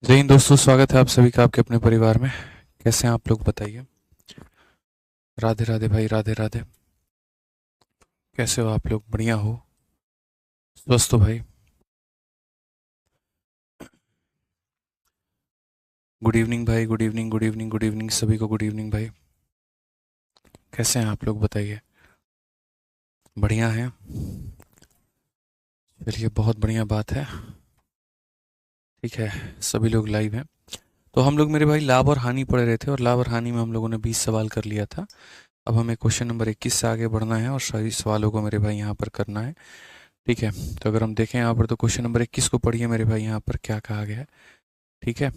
जय हिंद दोस्तों, स्वागत है आप सभी का आपके अपने परिवार में। कैसे हैं आप लोग, बताइए। राधे राधे भाई, राधे राधे। कैसे हो आप लोग? बढ़िया हो? स्वस्थ हो भाई? गुड इवनिंग भाई, good evening, good evening, good evening सभी को, गुड इवनिंग भाई। कैसे हैं आप लोग, बताइए। बढ़िया हैं? चलिए, बहुत बढ़िया बात है। ठीक है, सभी लोग लाइव हैं। तो हम लोग, मेरे भाई, लाभ और हानि पढ़ रहे थे और लाभ और हानि में हम लोगों ने 20 सवाल कर लिया था। अब हमें क्वेश्चन नंबर 21 से आगे बढ़ना है और सभी सवालों को मेरे भाई यहाँ पर करना है। ठीक है। तो अगर हम देखें यहाँ पर, तो क्वेश्चन नंबर 21 को पढ़िए मेरे भाई, यहाँ पर क्या कहा गया है। ठीक है।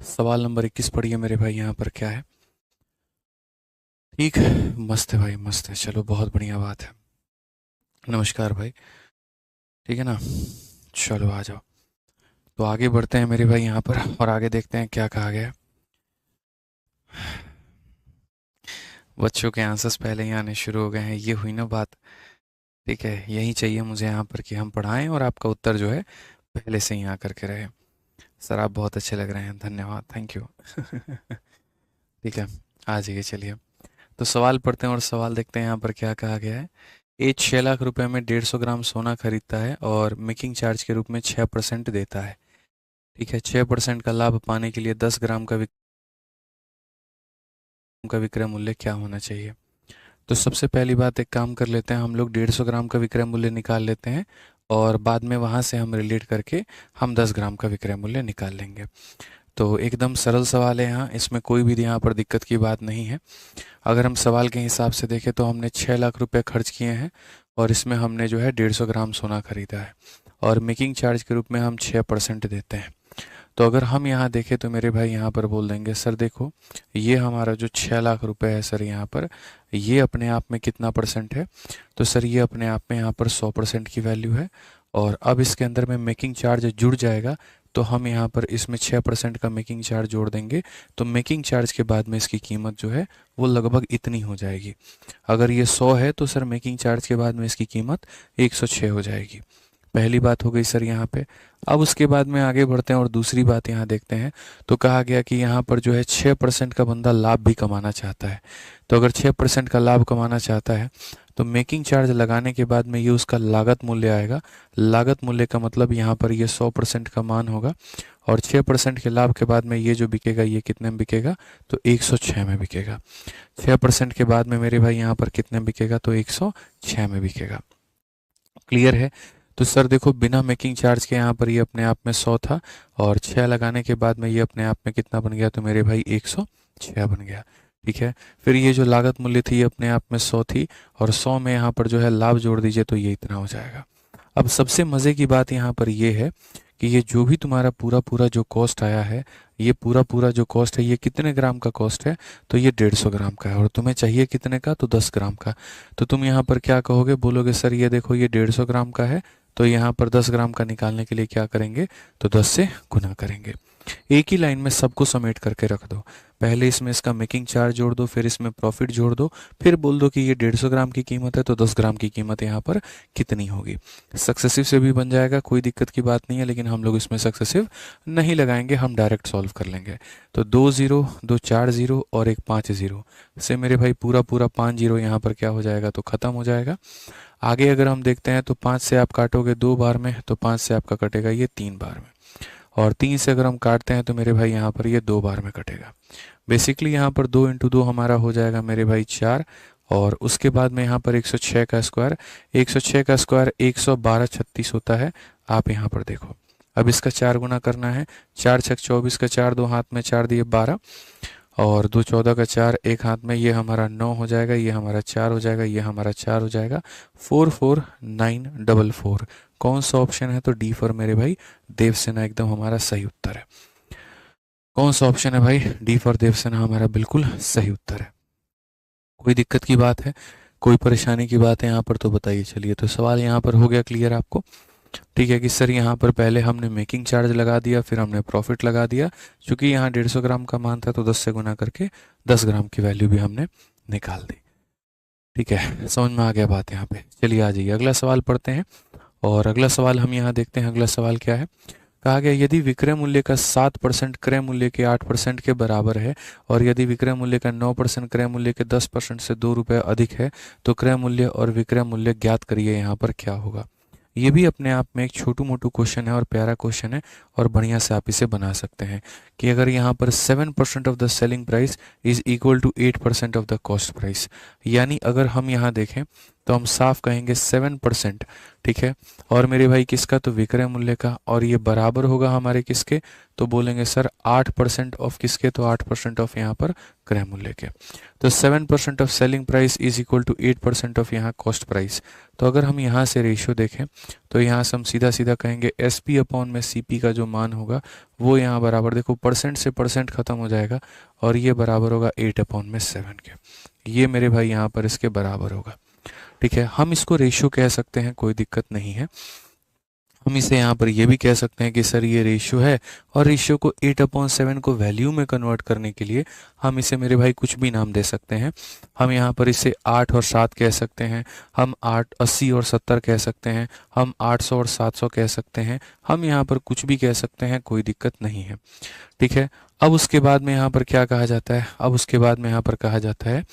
सवाल नंबर 21 पढ़िए मेरे भाई, यहाँ पर क्या है। ठीक है, मस्त है भाई, मस्त है। चलो, बहुत बढ़िया बात है। नमस्कार भाई। ठीक है ना। चलो, आ जाओ। तो आगे बढ़ते हैं मेरे भाई यहाँ पर और आगे देखते हैं क्या कहा गया है। बच्चों के आंसर्स पहले ही आने शुरू हो गए हैं, ये हुई ना बात। ठीक है, यही चाहिए मुझे यहाँ पर कि हम पढ़ाएं और आपका उत्तर जो है पहले से ही आ करके रहे। सर, आप बहुत अच्छे लग रहे हैं, धन्यवाद, थैंक यू। ठीक है, आ जाइए, चलिए। तो सवाल पढ़ते हैं और सवाल देखते हैं यहाँ पर क्या कहा गया है। ए 6 लाख रुपए में 150 ग्राम सोना खरीदता है और मेकिंग चार्ज के रूप में 6% देता है। ठीक है, 6% का लाभ पाने के लिए 10 ग्राम का विक्रय मूल्य क्या होना चाहिए? तो सबसे पहली बात, एक काम कर लेते हैं हम लोग, 150 ग्राम का विक्रय मूल्य निकाल लेते हैं और बाद में वहाँ से हम रिलेट करके हम 10 ग्राम का विक्रय मूल्य निकाल लेंगे। तो एकदम सरल सवाल है, यहाँ इसमें कोई भी यहाँ पर दिक्कत की बात नहीं है। अगर हम सवाल के हिसाब से देखें तो हमने 6 लाख रुपए खर्च किए हैं और इसमें हमने जो है 150 ग्राम सोना खरीदा है और मेकिंग चार्ज के रूप में हम 6% देते हैं। तो अगर हम यहाँ देखें तो मेरे भाई यहाँ पर बोल देंगे, सर देखो, ये हमारा जो 6 लाख रुपए है सर, यहाँ पर ये अपने आप में कितना परसेंट है? तो सर, ये अपने आप में यहाँ पर 100% की वैल्यू है। और अब इसके अंदर में मेकिंग चार्ज जुड़ जाएगा, तो हम यहाँ पर इसमें 6% का मेकिंग चार्ज जोड़ देंगे। तो मेकिंग चार्ज के बाद में इसकी कीमत जो है वो लगभग इतनी हो जाएगी। अगर ये 100 है तो सर मेकिंग चार्ज के बाद में इसकी कीमत 106 हो जाएगी। पहली बात हो गई सर यहाँ पे। अब उसके बाद में आगे बढ़ते हैं और दूसरी बात यहाँ देखते हैं। तो कहा गया कि यहाँ पर जो है 6% का बंदा लाभ भी कमाना चाहता है। तो अगर 6% का लाभ कमाना चाहता है तो मेकिंग चार्ज लगाने के बाद में ये उसका लागत मूल्य आएगा। लागत मूल्य का मतलब यहाँ पर ये 100% का मान होगा और 6% के लाभ के बाद में ये जो बिकेगा ये कितने में बिकेगा? तो 106 में बिकेगा। 6% के बाद में मेरे भाई यहाँ पर कितने में बिकेगा? तो 106 में बिकेगा। क्लियर है? तो सर देखो, बिना मेकिंग चार्ज के यहाँ पर ये अपने आप में 100 था और 6 लगाने के बाद में ये अपने आप में कितना बन गया? तो मेरे भाई 106 बन गया। ठीक है। फिर ये जो लागत मूल्य थी ये अपने आप में 100 थी और 100 में यहाँ पर जो है लाभ जोड़ दीजिए तो ये इतना हो जाएगा। अब सबसे मज़े की बात यहाँ पर ये है कि ये जो भी तुम्हारा पूरा पूरा जो कॉस्ट आया है, ये पूरा पूरा जो कॉस्ट है, ये कितने ग्राम का कॉस्ट है? तो ये 150 ग्राम का है और तुम्हें चाहिए कितने का? तो 10 ग्राम का। तो तुम यहाँ पर क्या कहोगे? बोलोगे सर ये देखो, ये 150 ग्राम का है, तो यहाँ पर 10 ग्राम का निकालने के लिए क्या करेंगे? तो 10 से गुना करेंगे। एक ही लाइन में सबको समेट करके रख दो। पहले इसमें इसका मेकिंग चार्ज जोड़ दो, फिर इसमें प्रॉफिट जोड़ दो, फिर बोल दो कि ये 150 ग्राम की कीमत है तो 10 ग्राम की कीमत यहाँ पर कितनी होगी। सक्सेसिव से भी बन जाएगा, कोई दिक्कत की बात नहीं है, लेकिन हम लोग इसमें सक्सेसिव नहीं लगाएंगे, हम डायरेक्ट सॉल्व कर लेंगे। तो 2 जीरो, 2 4 जीरो और एक 5 जीरो से मेरे भाई पूरा पूरा 5 जीरो यहाँ पर क्या हो जाएगा? तो ख़त्म हो जाएगा। आगे अगर हम देखते हैं तो 5 से आप काटोगे 2 बार में, तो 5 से आपका कटेगा ये 3 बार में, और 3 से अगर हम काटते हैं तो मेरे भाई यहाँ पर ये 2 बार में कटेगा। बेसिकली यहाँ पर 2 इंटू 2 हमारा हो जाएगा मेरे भाई 4, और उसके बाद में यहाँ पर 106 का स्क्वायर, 106 का स्क्वायर 112 36 होता है। आप यहाँ पर देखो, अब इसका 4 गुना करना है। 4 छक 24 का 4, दो हाथ में 4 दिए 12, और 2 14 का 4 एक हाथ में, ये हमारा 9 हो जाएगा, ये हमारा 4 हो जाएगा, ये हमारा 4 हो जाएगा। 4 4 9 4 4। कौन सा ऑप्शन है? तो डी फॉर मेरे भाई देवसेना एकदम हमारा सही उत्तर है। कौन सा ऑप्शन है भाई? डी फॉर देवसेना हमारा बिल्कुल सही उत्तर है। कोई दिक्कत की बात है, कोई परेशानी की बात है यहाँ पर? तो बताइए। चलिए, तो सवाल यहाँ पर हो गया क्लियर आपको? ठीक है कि सर यहाँ पर पहले हमने मेकिंग चार्ज लगा दिया, फिर हमने प्रॉफिट लगा दिया। क्योंकि यहाँ 150 ग्राम का मान था तो 10 से गुना करके 10 ग्राम की वैल्यू भी हमने निकाल दी। ठीक है, समझ में आ गया बात यहाँ पे? चलिए आ जाइए, अगला सवाल पढ़ते हैं और अगला सवाल हम यहाँ देखते हैं। अगला सवाल क्या है? कहा गया यदि विक्रय मूल्य का 7% क्रय मूल्य के 8% के बराबर है और यदि विक्रय मूल्य का 9% क्रय मूल्य के 10% से 2 रुपये अधिक है तो क्रय मूल्य और विक्रय मूल्य ज्ञात करिए यहाँ पर क्या होगा। ये भी अपने आप में एक छोटू मोटू क्वेश्चन है और प्यारा क्वेश्चन है और बढ़िया से आप इसे बना सकते हैं कि अगर यहाँ पर 7% of the selling price is equal to 8% of the cost price, यानी अगर हम यहाँ देखें तो हम साफ कहेंगे 7%, ठीक है, और मेरे भाई किसका, तो विक्रय मूल्य का, और ये बराबर होगा हमारे किसके, तो बोलेंगे सर 8% ऑफ किसके, तो 8% ऑफ यहाँ पर क्रय मूल्य के। तो 7% of selling price is equal to 8% of यहाँ कॉस्ट प्राइस। तो अगर हम यहाँ से रेशियो देखें तो यहाँ से हम सीधा सीधा कहेंगे एस पी अपॉन में सी पी का जो मान होगा वो यहाँ बराबर, देखो परसेंट से परसेंट खत्म हो जाएगा और ये बराबर होगा 8/7 के। ये मेरे भाई यहाँ पर इसके बराबर होगा, ठीक है। हम इसको रेशियो कह सकते हैं, कोई दिक्कत नहीं है। हम इसे यहाँ पर ये भी कह सकते हैं कि सर ये रेशियो है और रेशियो को 8/7 को वैल्यू में कन्वर्ट करने के लिए हम इसे मेरे भाई कुछ भी नाम दे सकते हैं। हम यहाँ पर इसे 8 और 7 कह सकते हैं, हम 80 और 70 कह सकते हैं, हम 800 और 700 कह सकते हैं, हम यहाँ पर कुछ भी कह सकते हैं, कोई दिक्कत नहीं है, ठीक है। अब उसके बाद में यहाँ पर क्या कहा जाता है, अब उसके बाद में यहाँ पर कहा जाता है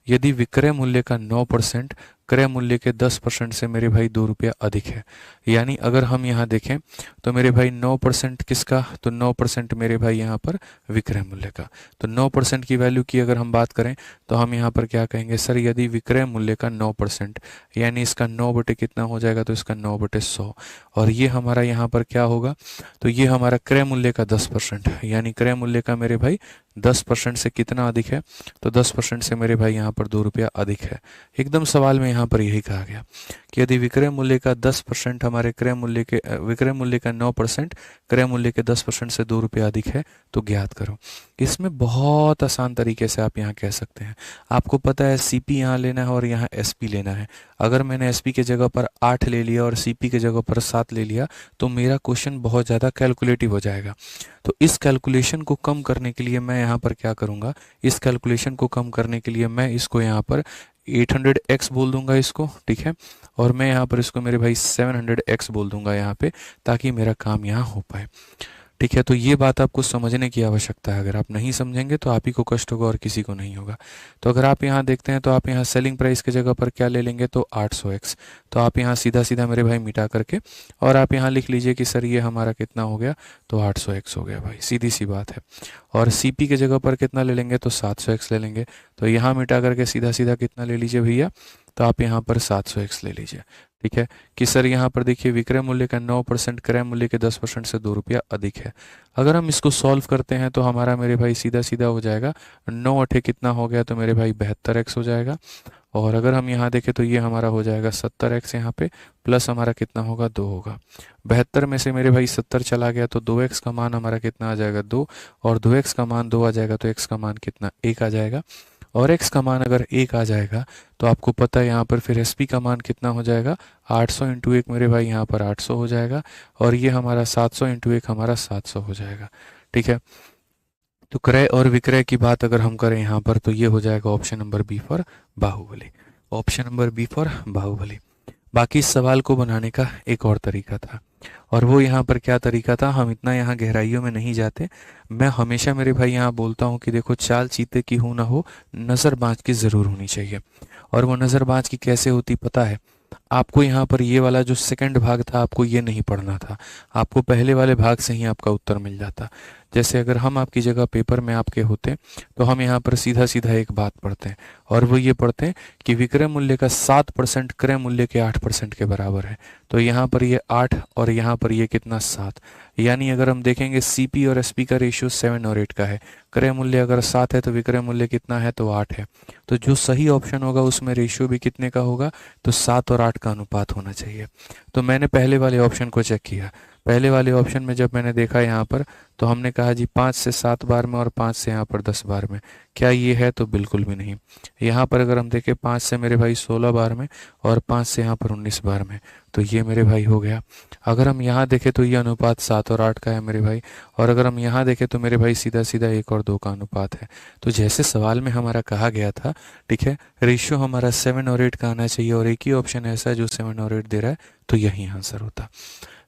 यदि विक्रय मूल्य का 9% क्रय मूल्य के 10% से मेरे भाई 2 रुपया अधिक है, यानी अगर हम यहाँ देखें तो मेरे भाई 9% किसका, तो 9% मेरे भाई यहाँ पर विक्रय मूल्य का। तो 9% की वैल्यू की अगर हम बात करें तो हम यहाँ पर क्या कहेंगे, सर यदि विक्रय मूल्य का 9%, यानी इसका 9 बटे कितना हो जाएगा, तो इसका 9/100, और ये हमारा यहाँ पर क्या होगा, तो ये हमारा क्रय मूल्य का 10%, यानी क्रय मूल्य का मेरे भाई 10% से कितना अधिक है, तो 10% से मेरे भाई यहाँ पर 2 रुपया अधिक है। एकदम सवाल में यहाँ पर यही कहा गया कि यदि विक्रय मूल्य का 10% हमारे क्रय मूल्य के विक्रय मूल्य का 9% क्रय मूल्य के 10% से 2 रुपया अधिक है तो ज्ञात करो। इसमें बहुत आसान तरीके से आप यहाँ कह सकते हैं। आपको पता है सीपी यहाँ लेना है और यहाँ एसपी लेना है। अगर मैंने एसपी के जगह पर 8 ले लिया और सीपी के जगह पर 7 ले लिया तो मेरा क्वेश्चन बहुत ज़्यादा कैलकुलेटिव हो जाएगा। तो इस कैलकुलेशन को कम करने के लिए मैं यहाँ पर क्या करूँगा, इस कैलकुलेशन को कम करने के लिए मैं इसको यहाँ पर 800x बोल दूंगा इसको, ठीक है, और मैं यहाँ पर इसको मेरे भाई 700x बोल दूंगा यहाँ पे, ताकि मेरा काम यहाँ हो पाए, ठीक है। तो ये बात आपको समझने की आवश्यकता है। अगर आप नहीं समझेंगे तो आप ही को कष्ट होगा और किसी को नहीं होगा। तो अगर आप यहाँ देखते हैं तो आप यहाँ सेलिंग प्राइस की जगह पर क्या ले लेंगे, तो 800x। तो आप यहाँ सीधा सीधा मेरे भाई मिटा करके और आप यहाँ लिख लीजिए कि सर ये हमारा कितना हो गया, तो 800x हो गया भाई, सीधी सी बात है। और CP की जगह पर कितना ले लेंगे, तो 700x ले लेंगे। तो यहाँ मिटा करके सीधा सीधा कितना ले लीजिए भैया, तो आप यहाँ पर 700x ले लीजिए, ठीक है। कि सर यहाँ पर देखिए विक्रय मूल्य का 9% क्रय मूल्य के 10% से 2 रुपया अधिक है। अगर हम इसको सॉल्व करते हैं तो हमारा मेरे भाई सीधा सीधा हो जाएगा 9 कितना हो गया, तो मेरे भाई 72x हो जाएगा। और अगर हम यहाँ देखें तो ये हमारा हो जाएगा 70x यहाँ पे, प्लस हमारा कितना होगा, 2 होगा। 72 में से मेरे भाई 70 चला गया तो 2x का मान हमारा कितना आ जाएगा, 2, और 2x का मान 2 आ जाएगा तो x का मान कितना, 1 आ जाएगा। और x का मान अगर 1 आ जाएगा तो आपको पता है यहाँ पर फिर SP का मान कितना हो जाएगा, 800 इंटू 1 मेरे भाई यहाँ पर 800 हो जाएगा, और ये हमारा 700 इंटू 1 हमारा 700 हो जाएगा, ठीक है। तो क्रय और विक्रय की बात अगर हम करें यहाँ पर तो ये हो जाएगा option number B for Baahubali, option number B for Baahubali. बाकी इस सवाल को बनाने का एक और तरीका था, और वो यहाँ पर क्या तरीका था, हम इतना यहाँ गहराइयों में नहीं जाते। मैं हमेशा मेरे भाई यहाँ बोलता हूँ कि देखो चाल चीते की हो ना हो, नज़र बाज की ज़रूर होनी चाहिए। और वो नज़र बाज की कैसे होती पता है आपको, यहाँ पर ये वाला जो सेकंड भाग था आपको ये नहीं पढ़ना था, आपको पहले वाले भाग से ही आपका उत्तर मिल जाता। जैसे अगर हम आपकी जगह पेपर में आपके होते तो हम यहाँ पर सीधा सीधा एक बात पढ़ते हैं, और वो ये पढ़ते हैं कि विक्रय मूल्य का 7% क्रय मूल्य के 8% के बराबर है। तो यहाँ पर ये 8 और यहाँ पर ये कितना, 7, यानी अगर हम देखेंगे CP और SP का रेशियो 7 और 8 का है। क्रय मूल्य अगर 7 है तो विक्रय मूल्य कितना है, तो 8 है। तो जो सही ऑप्शन होगा उसमें रेशियो भी कितने का होगा, तो 7 और 8 का अनुपात होना चाहिए। तो मैंने पहले वाले ऑप्शन को चेक किया। पहले वाले ऑप्शन में जब मैंने देखा यहाँ पर तो हमने कहा जी 5 से 7 बार में और 5 से यहाँ पर 10 बार में, क्या ये है, तो बिल्कुल भी नहीं। यहाँ पर अगर हम देखें 5 से मेरे भाई 16 बार में और 5 से यहाँ पर 19 बार में, तो ये मेरे भाई हो गया। अगर हम यहाँ देखें तो ये अनुपात 7 और 8 का है मेरे भाई, और अगर हम यहाँ देखें तो मेरे भाई सीधा सीधा 1 और 2 का अनुपात है। तो जैसे सवाल में हमारा कहा गया था, ठीक है, रेशियो हमारा 7 और 8 का आना चाहिए, और एक ही ऑप्शन ऐसा है जो 7 और 8 दे रहा है, तो यही आंसर होता।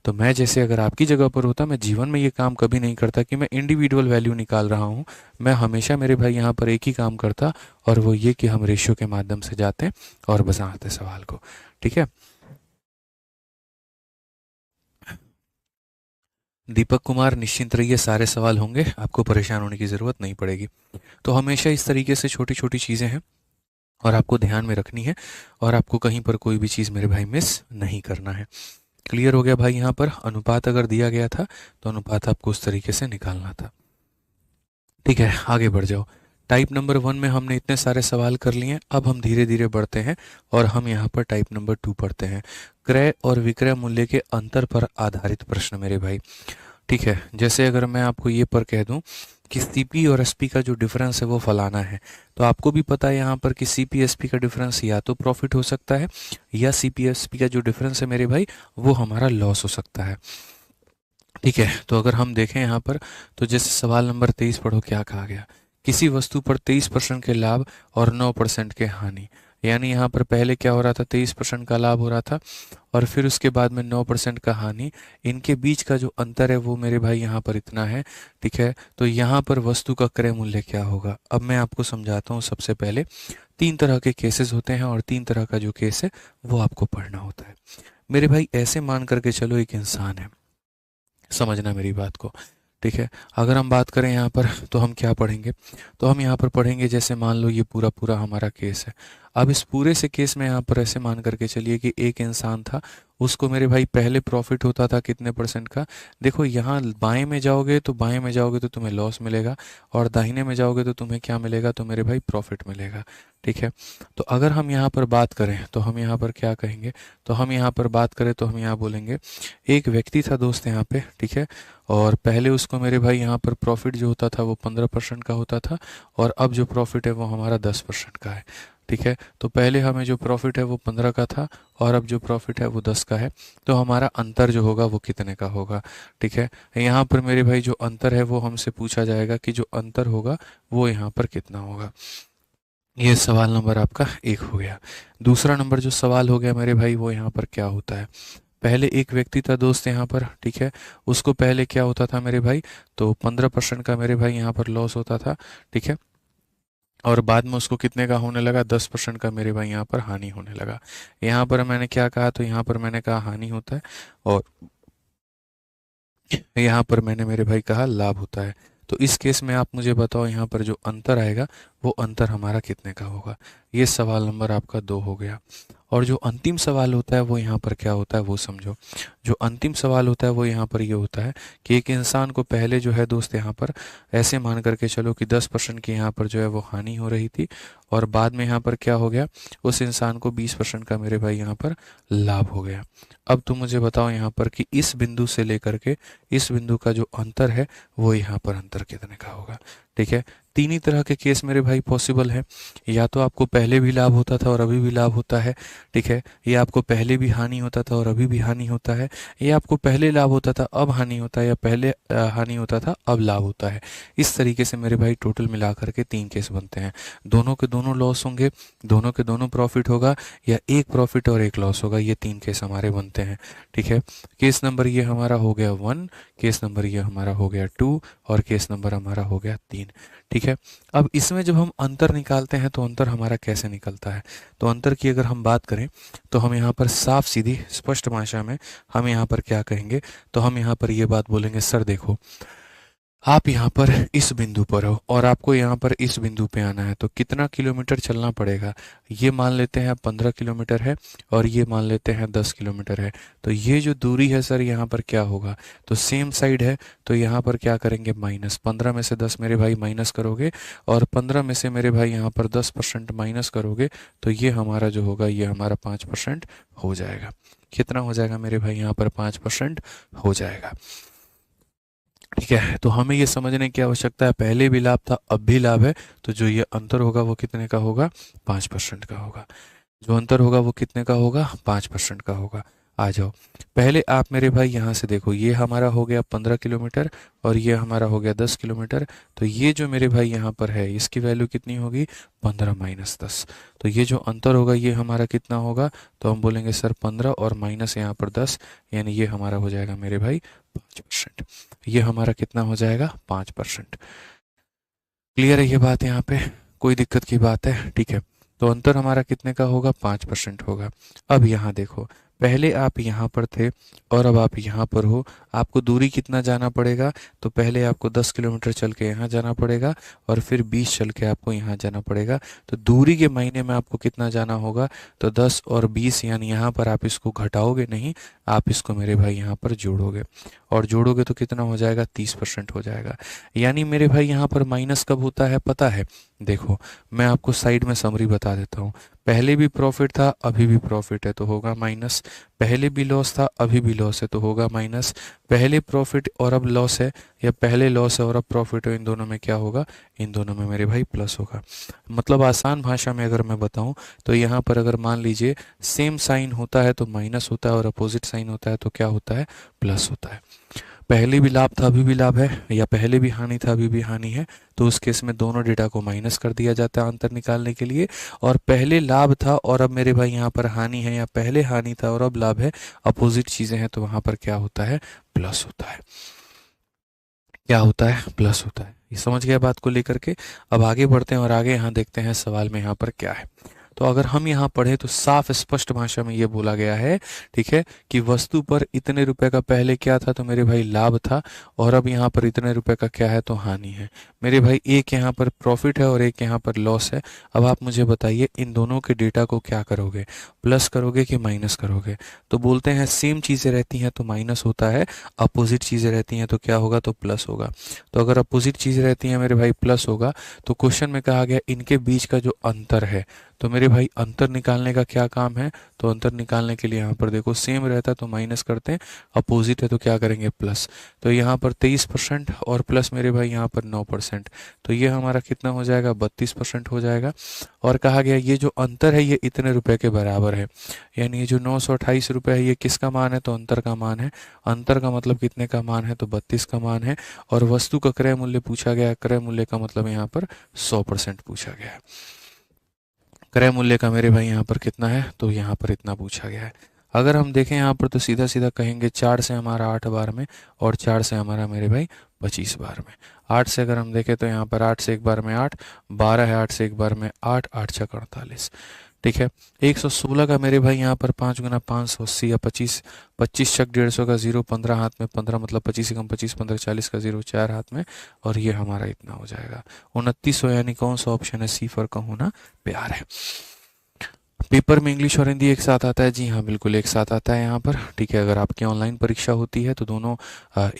तो मैं जैसे अगर आपकी जगह पर होता, मैं जीवन में ये काम कभी नहीं करता कि मैं इंडिविजुअल वैल्यू निकाल रहा हूँ। मैं हमेशा मेरे भाई यहाँ पर एक ही काम करता, और वो ये कि हम रेशियो के माध्यम से जाते और बनाते सवाल को। ठीक है। दीपक कुमार, निश्चिंत रहिए, सारे सवाल होंगे, आपको परेशान होने की ज़रूरत नहीं पड़ेगी। तो हमेशा इस तरीके से छोटी छोटी चीज़ें हैं और आपको ध्यान में रखनी है, और आपको कहीं पर कोई भी चीज़ मेरे भाई मिस नहीं करना है। क्लियर हो गया भाई? यहाँ पर अनुपात अगर दिया गया था तो अनुपात आपको उस तरीके से निकालना था। ठीक है, आगे बढ़ जाओ। टाइप नंबर 1 में हमने इतने सारे सवाल कर लिए। अब हम धीरे धीरे बढ़ते हैं और हम यहाँ पर टाइप नंबर 2 पढ़ते हैं। क्रय और विक्रय मूल्य के अंतर पर आधारित प्रश्न मेरे भाई। ठीक है, जैसे अगर मैं आपको ये पर कह दूं कि सीपी और एसपी का जो डिफरेंस है वो फलाना है, तो आपको भी पता है यहाँ पर कि सीपी एसपी का डिफरेंस या तो प्रॉफिट हो सकता है, या सीपी एसपी का जो डिफरेंस है मेरे भाई वो हमारा लॉस हो सकता है। ठीक है, तो अगर हम देखें यहाँ पर, तो जैसे सवाल नंबर 23 पढ़ो, क्या कहा गया? किसी वस्तु पर 23% के लाभ और 9% के हानि। यानी यहाँ पर पहले क्या हो रहा था? 23% का लाभ हो रहा था, और फिर उसके बाद में 9% का हानि। इनके बीच का जो अंतर है वो मेरे भाई यहाँ पर इतना है। ठीक है, तो यहाँ पर वस्तु का क्रय मूल्य क्या होगा? अब मैं आपको समझाता हूँ। सबसे पहले 3 तरह के केसेस होते हैं, और 3 तरह का जो केस है वो आपको पढ़ना होता है मेरे भाई। ऐसे मान करके चलो, एक इंसान है, समझना मेरी बात को। ठीक है, अगर हम बात करें यहाँ पर, तो हम क्या पढ़ेंगे? तो हम यहाँ पर पढ़ेंगे, जैसे मान लो ये पूरा पूरा हमारा केस है। अब इस पूरे से केस में यहाँ पर ऐसे मान करके चलिए कि एक इंसान था, उसको मेरे भाई पहले प्रॉफिट होता था कितने परसेंट का? देखो, यहाँ बाएं में जाओगे तो तुम्हें लॉस मिलेगा, और दाहिने में जाओगे तो तुम्हें क्या मिलेगा? तो मेरे भाई प्रॉफिट मिलेगा। ठीक है, तो अगर हम यहाँ पर बात करें तो हम यहाँ पर क्या कहेंगे? तो हम यहाँ पर बात करें तो हम यहाँ बोलेंगे, एक व्यक्ति था दोस्त यहाँ पे। ठीक है, और पहले उसको मेरे भाई यहाँ पर प्रॉफिट जो होता था वो 15% का होता था, और अब जो प्रॉफिट है वो हमारा 10% का है। ठीक है, तो पहले हमें जो प्रॉफिट है वो 15 का था, और अब जो प्रॉफिट है वो 10 का है। तो हमारा अंतर जो होगा वो कितने का होगा? ठीक है, यहाँ पर मेरे भाई जो अंतर है वो हमसे पूछा जाएगा कि जो अंतर होगा वो यहाँ पर कितना होगा। ये सवाल नंबर आपका 1 हो गया। दूसरा नंबर जो सवाल हो गया मेरे भाई, वो यहाँ पर क्या होता है? पहले एक व्यक्ति था दोस्त यहाँ पर। ठीक है, उसको पहले क्या होता था मेरे भाई? तो 15% का मेरे भाई यहाँ पर लॉस होता था। ठीक है, और बाद में उसको कितने का होने लगा? 10% का मेरे भाई यहाँ पर हानि होने लगा। यहाँ पर मैंने क्या कहा? तो यहाँ पर मैंने कहा हानि होता है, और यहाँ पर मैंने मेरे भाई कहा लाभ होता है। तो इस केस में आप मुझे बताओ, यहाँ पर जो अंतर आएगा वो अंतर हमारा कितने का होगा? ये सवाल नंबर आपका 2 हो गया। और जो अंतिम सवाल होता है वो यहाँ पर क्या होता है वो समझो। जो अंतिम सवाल होता है वो यहाँ पर ये होता है कि एक इंसान को पहले जो है दोस्त यहाँ पर ऐसे मान करके चलो कि 10% की यहाँ पर जो है वो हानि हो रही थी, और बाद में यहाँ पर क्या हो गया? उस इंसान को 20% का मेरे भाई यहाँ पर लाभ हो गया। अब तुम मुझे बताओ यहाँ पर कि इस बिंदु से लेकर के इस बिंदु का जो अंतर है वो यहाँ पर अंतर कितने का होगा? ठीक है, 3 ही तरह के केस मेरे भाई पॉसिबल है। या तो आपको पहले भी लाभ होता था और अभी भी लाभ होता है। ठीक है, या आपको पहले भी हानि होता था और अभी भी हानि होता है, या आपको पहले लाभ होता था अब हानि होता है, या पहले हानि होता था अब लाभ होता है। इस तरीके से मेरे भाई टोटल मिलाकर के 3 केस बनते हैं। दोनों के दोनों लॉस होंगे, दोनों के दोनों प्रॉफिट होगा, या एक प्रॉफिट और एक लॉस होगा। ये 3 केस हमारे बनते हैं। ठीक है, केस नंबर ये हमारा हो गया 1, केस नंबर ये हमारा हो गया 2, और केस नंबर हमारा हो गया 3। ठीक है, अब इसमें जब हम अंतर निकालते हैं तो अंतर हमारा कैसे निकलता है? तो अंतर की अगर हम बात करें तो हम यहाँ पर साफ सीधी स्पष्ट भाषा में हम यहाँ पर क्या कहेंगे? तो हम यहाँ पर ये बात बोलेंगे, सर देखो, आप यहाँ पर इस बिंदु पर हो और आपको यहाँ पर इस बिंदु पे आना है, तो कितना किलोमीटर चलना पड़ेगा? ये मान लेते हैं 15 किलोमीटर है, और ये मान लेते हैं 10 किलोमीटर है। तो ये जो दूरी है सर यहाँ पर क्या होगा? तो सेम साइड है, तो यहाँ पर क्या करेंगे? माइनस 15 में से 10 मेरे भाई माइनस करोगे, और 15 में से मेरे भाई यहाँ पर 10% माइनस करोगे, तो ये हमारा जो होगा ये हमारा 5% हो जाएगा। कितना हो जाएगा मेरे भाई? यहाँ पर 5% हो जाएगा। ठीक है, तो हमें ये समझने की आवश्यकता है, पहले भी लाभ था अब भी लाभ है, तो जो ये अंतर होगा वो कितने का होगा? 5% का होगा। जो अंतर होगा वो कितने का होगा? 5% का होगा। आ जाओ। पहले आप मेरे भाई यहाँ से देखो, ये हमारा हो गया 15 किलोमीटर और ये हमारा हो गया 10 किलोमीटर। तो ये जो मेरे भाई यहाँ पर है इसकी वैल्यू कितनी होगी, 15 माइनस 10। तो ये जो अंतर होगा ये हमारा कितना होगा, तो हम बोलेंगे सर 15 और माइनस यहाँ पर 10, यानी ये हमारा हो जाएगा मेरे भाई 5%। ये हमारा कितना हो जाएगा, 5%। क्लियर है ये बात, यहाँ पे कोई दिक्कत की बात है, ठीक है। तो अंतर हमारा कितने का होगा, 5% होगा। अब यहाँ देखो, पहले आप यहाँ पर थे और अब आप यहाँ पर हो, आपको दूरी कितना जाना पड़ेगा, तो पहले आपको 10 किलोमीटर चल के यहाँ जाना पड़ेगा और फिर 20 चल के आपको यहाँ जाना पड़ेगा। तो दूरी के मायने में आपको कितना जाना होगा, तो 10 और 20, यानी यहाँ पर आप इसको घटाओगे नहीं, आप इसको मेरे भाई यहाँ पर जोड़ोगे और जोड़ोगे तो कितना हो जाएगा, 30% हो जाएगा। यानी मेरे भाई यहाँ पर माइनस कब होता है पता है, देखो मैं आपको साइड में समरी बता देता हूँ। पहले भी प्रॉफिट था अभी भी प्रॉफिट है तो होगा माइनस, पहले भी लॉस था अभी भी लॉस है तो होगा माइनस, पहले प्रॉफिट और अब लॉस है, या पहले लॉस है और अब प्रॉफिट है, इन दोनों में क्या होगा, इन दोनों में मेरे भाई प्लस होगा। मतलब आसान भाषा में अगर मैं बताऊं तो यहाँ पर अगर मान लीजिए सेम साइन होता है तो माइनस होता है और अपोजिट साइन होता है तो क्या होता है, प्लस होता है। पहले भी लाभ था अभी भी लाभ है, या पहले भी हानि था अभी भी हानि है, तो उस केस में दोनों डेटा को माइनस कर दिया जाता है अंतर निकालने के लिए। और पहले लाभ था और अब मेरे भाई यहाँ पर हानि है, या पहले हानि था और अब लाभ है, अपोजिट चीजें हैं तो वहां पर क्या होता है, प्लस होता है। क्या होता है, प्लस होता है। ये समझ गया बात को लेकर के। अब आगे बढ़ते हैं और आगे यहाँ देखते हैं सवाल में यहाँ पर क्या है। तो अगर हम यहाँ पढ़े तो साफ स्पष्ट भाषा में ये बोला गया है, ठीक है, कि वस्तु पर इतने रुपए का पहले क्या था, तो मेरे भाई लाभ था, और अब यहाँ पर इतने रुपए का क्या है, तो हानि है। मेरे भाई एक यहाँ पर प्रॉफिट है और एक यहाँ पर लॉस है। अब आप मुझे बताइए इन दोनों के डेटा को क्या करोगे, प्लस करोगे कि माइनस करोगे। तो बोलते हैं सेम चीज़ें रहती हैं तो माइनस होता है, अपोजिट चीज़ें रहती हैं तो क्या होगा, तो प्लस होगा। तो अगर अपोजिट चीज़ें रहती हैं मेरे भाई प्लस होगा, तो क्वेश्चन में कहा गया इनके बीच का जो अंतर है, तो मेरे भाई अंतर निकालने का क्या काम है, तो अंतर निकालने के लिए यहाँ पर देखो सेम रहता है तो माइनस करते हैं, अपोजिट है तो क्या करेंगे, प्लस। तो यहाँ पर 23% और प्लस मेरे भाई यहाँ पर 9%, तो ये हमारा कितना हो जाएगा, 32% हो जाएगा। और कहा गया ये जो अंतर है ये इतने रुपए के बराबर है, यानी ये जो 928 रुपये है ये किसका मान है, तो अंतर का मान है। अंतर का मतलब कितने का मान है, तो 32 का मान है। और वस्तु का क्रय मूल्य पूछा गया है, क्रय मूल्य का मतलब यहाँ पर 100% पूछा गया है। क्रय मूल्य का मेरे भाई यहाँ पर कितना है, तो यहाँ पर इतना पूछा गया है। अगर हम देखें यहाँ पर तो सीधा सीधा कहेंगे 4 से हमारा 8 बार में और 4 से हमारा मेरे भाई 25 बार में। 8 से अगर हम देखें तो यहाँ पर 8 से एक बार में 8, 12 है 8 से एक बार में 8, 8 छक 48, ठीक है। 116 का मेरे भाई यहाँ पर 5 गुना 580 या 25, 25 छक 150 का 0, 15 हाथ में 15 मतलब 25 कम 25 15 40 का 0 4 हाथ में, और ये हमारा इतना हो जाएगा 2900। यानी कौन सा ऑप्शन है, सी फॉर का होना प्यार है। पेपर में इंग्लिश और हिंदी एक साथ आता है, जी हाँ बिल्कुल एक साथ आता है यहाँ पर, ठीक है। अगर आपकी ऑनलाइन परीक्षा होती है तो दोनों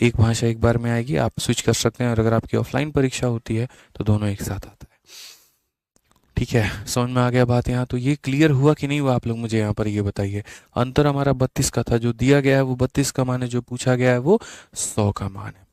एक भाषा एक बार में आएगी, आप स्विच कर सकते हैं, और अगर आपकी ऑफलाइन परीक्षा होती है तो दोनों एक साथ आता है, ठीक है। समझ में आ गया बात यहाँ, तो ये क्लियर हुआ कि नहीं हुआ, आप लोग मुझे यहाँ पर ये बताइए। अंतर हमारा 32 का था, जो दिया गया है वो 32 का मान है, जो पूछा गया है वो 100 का मान है,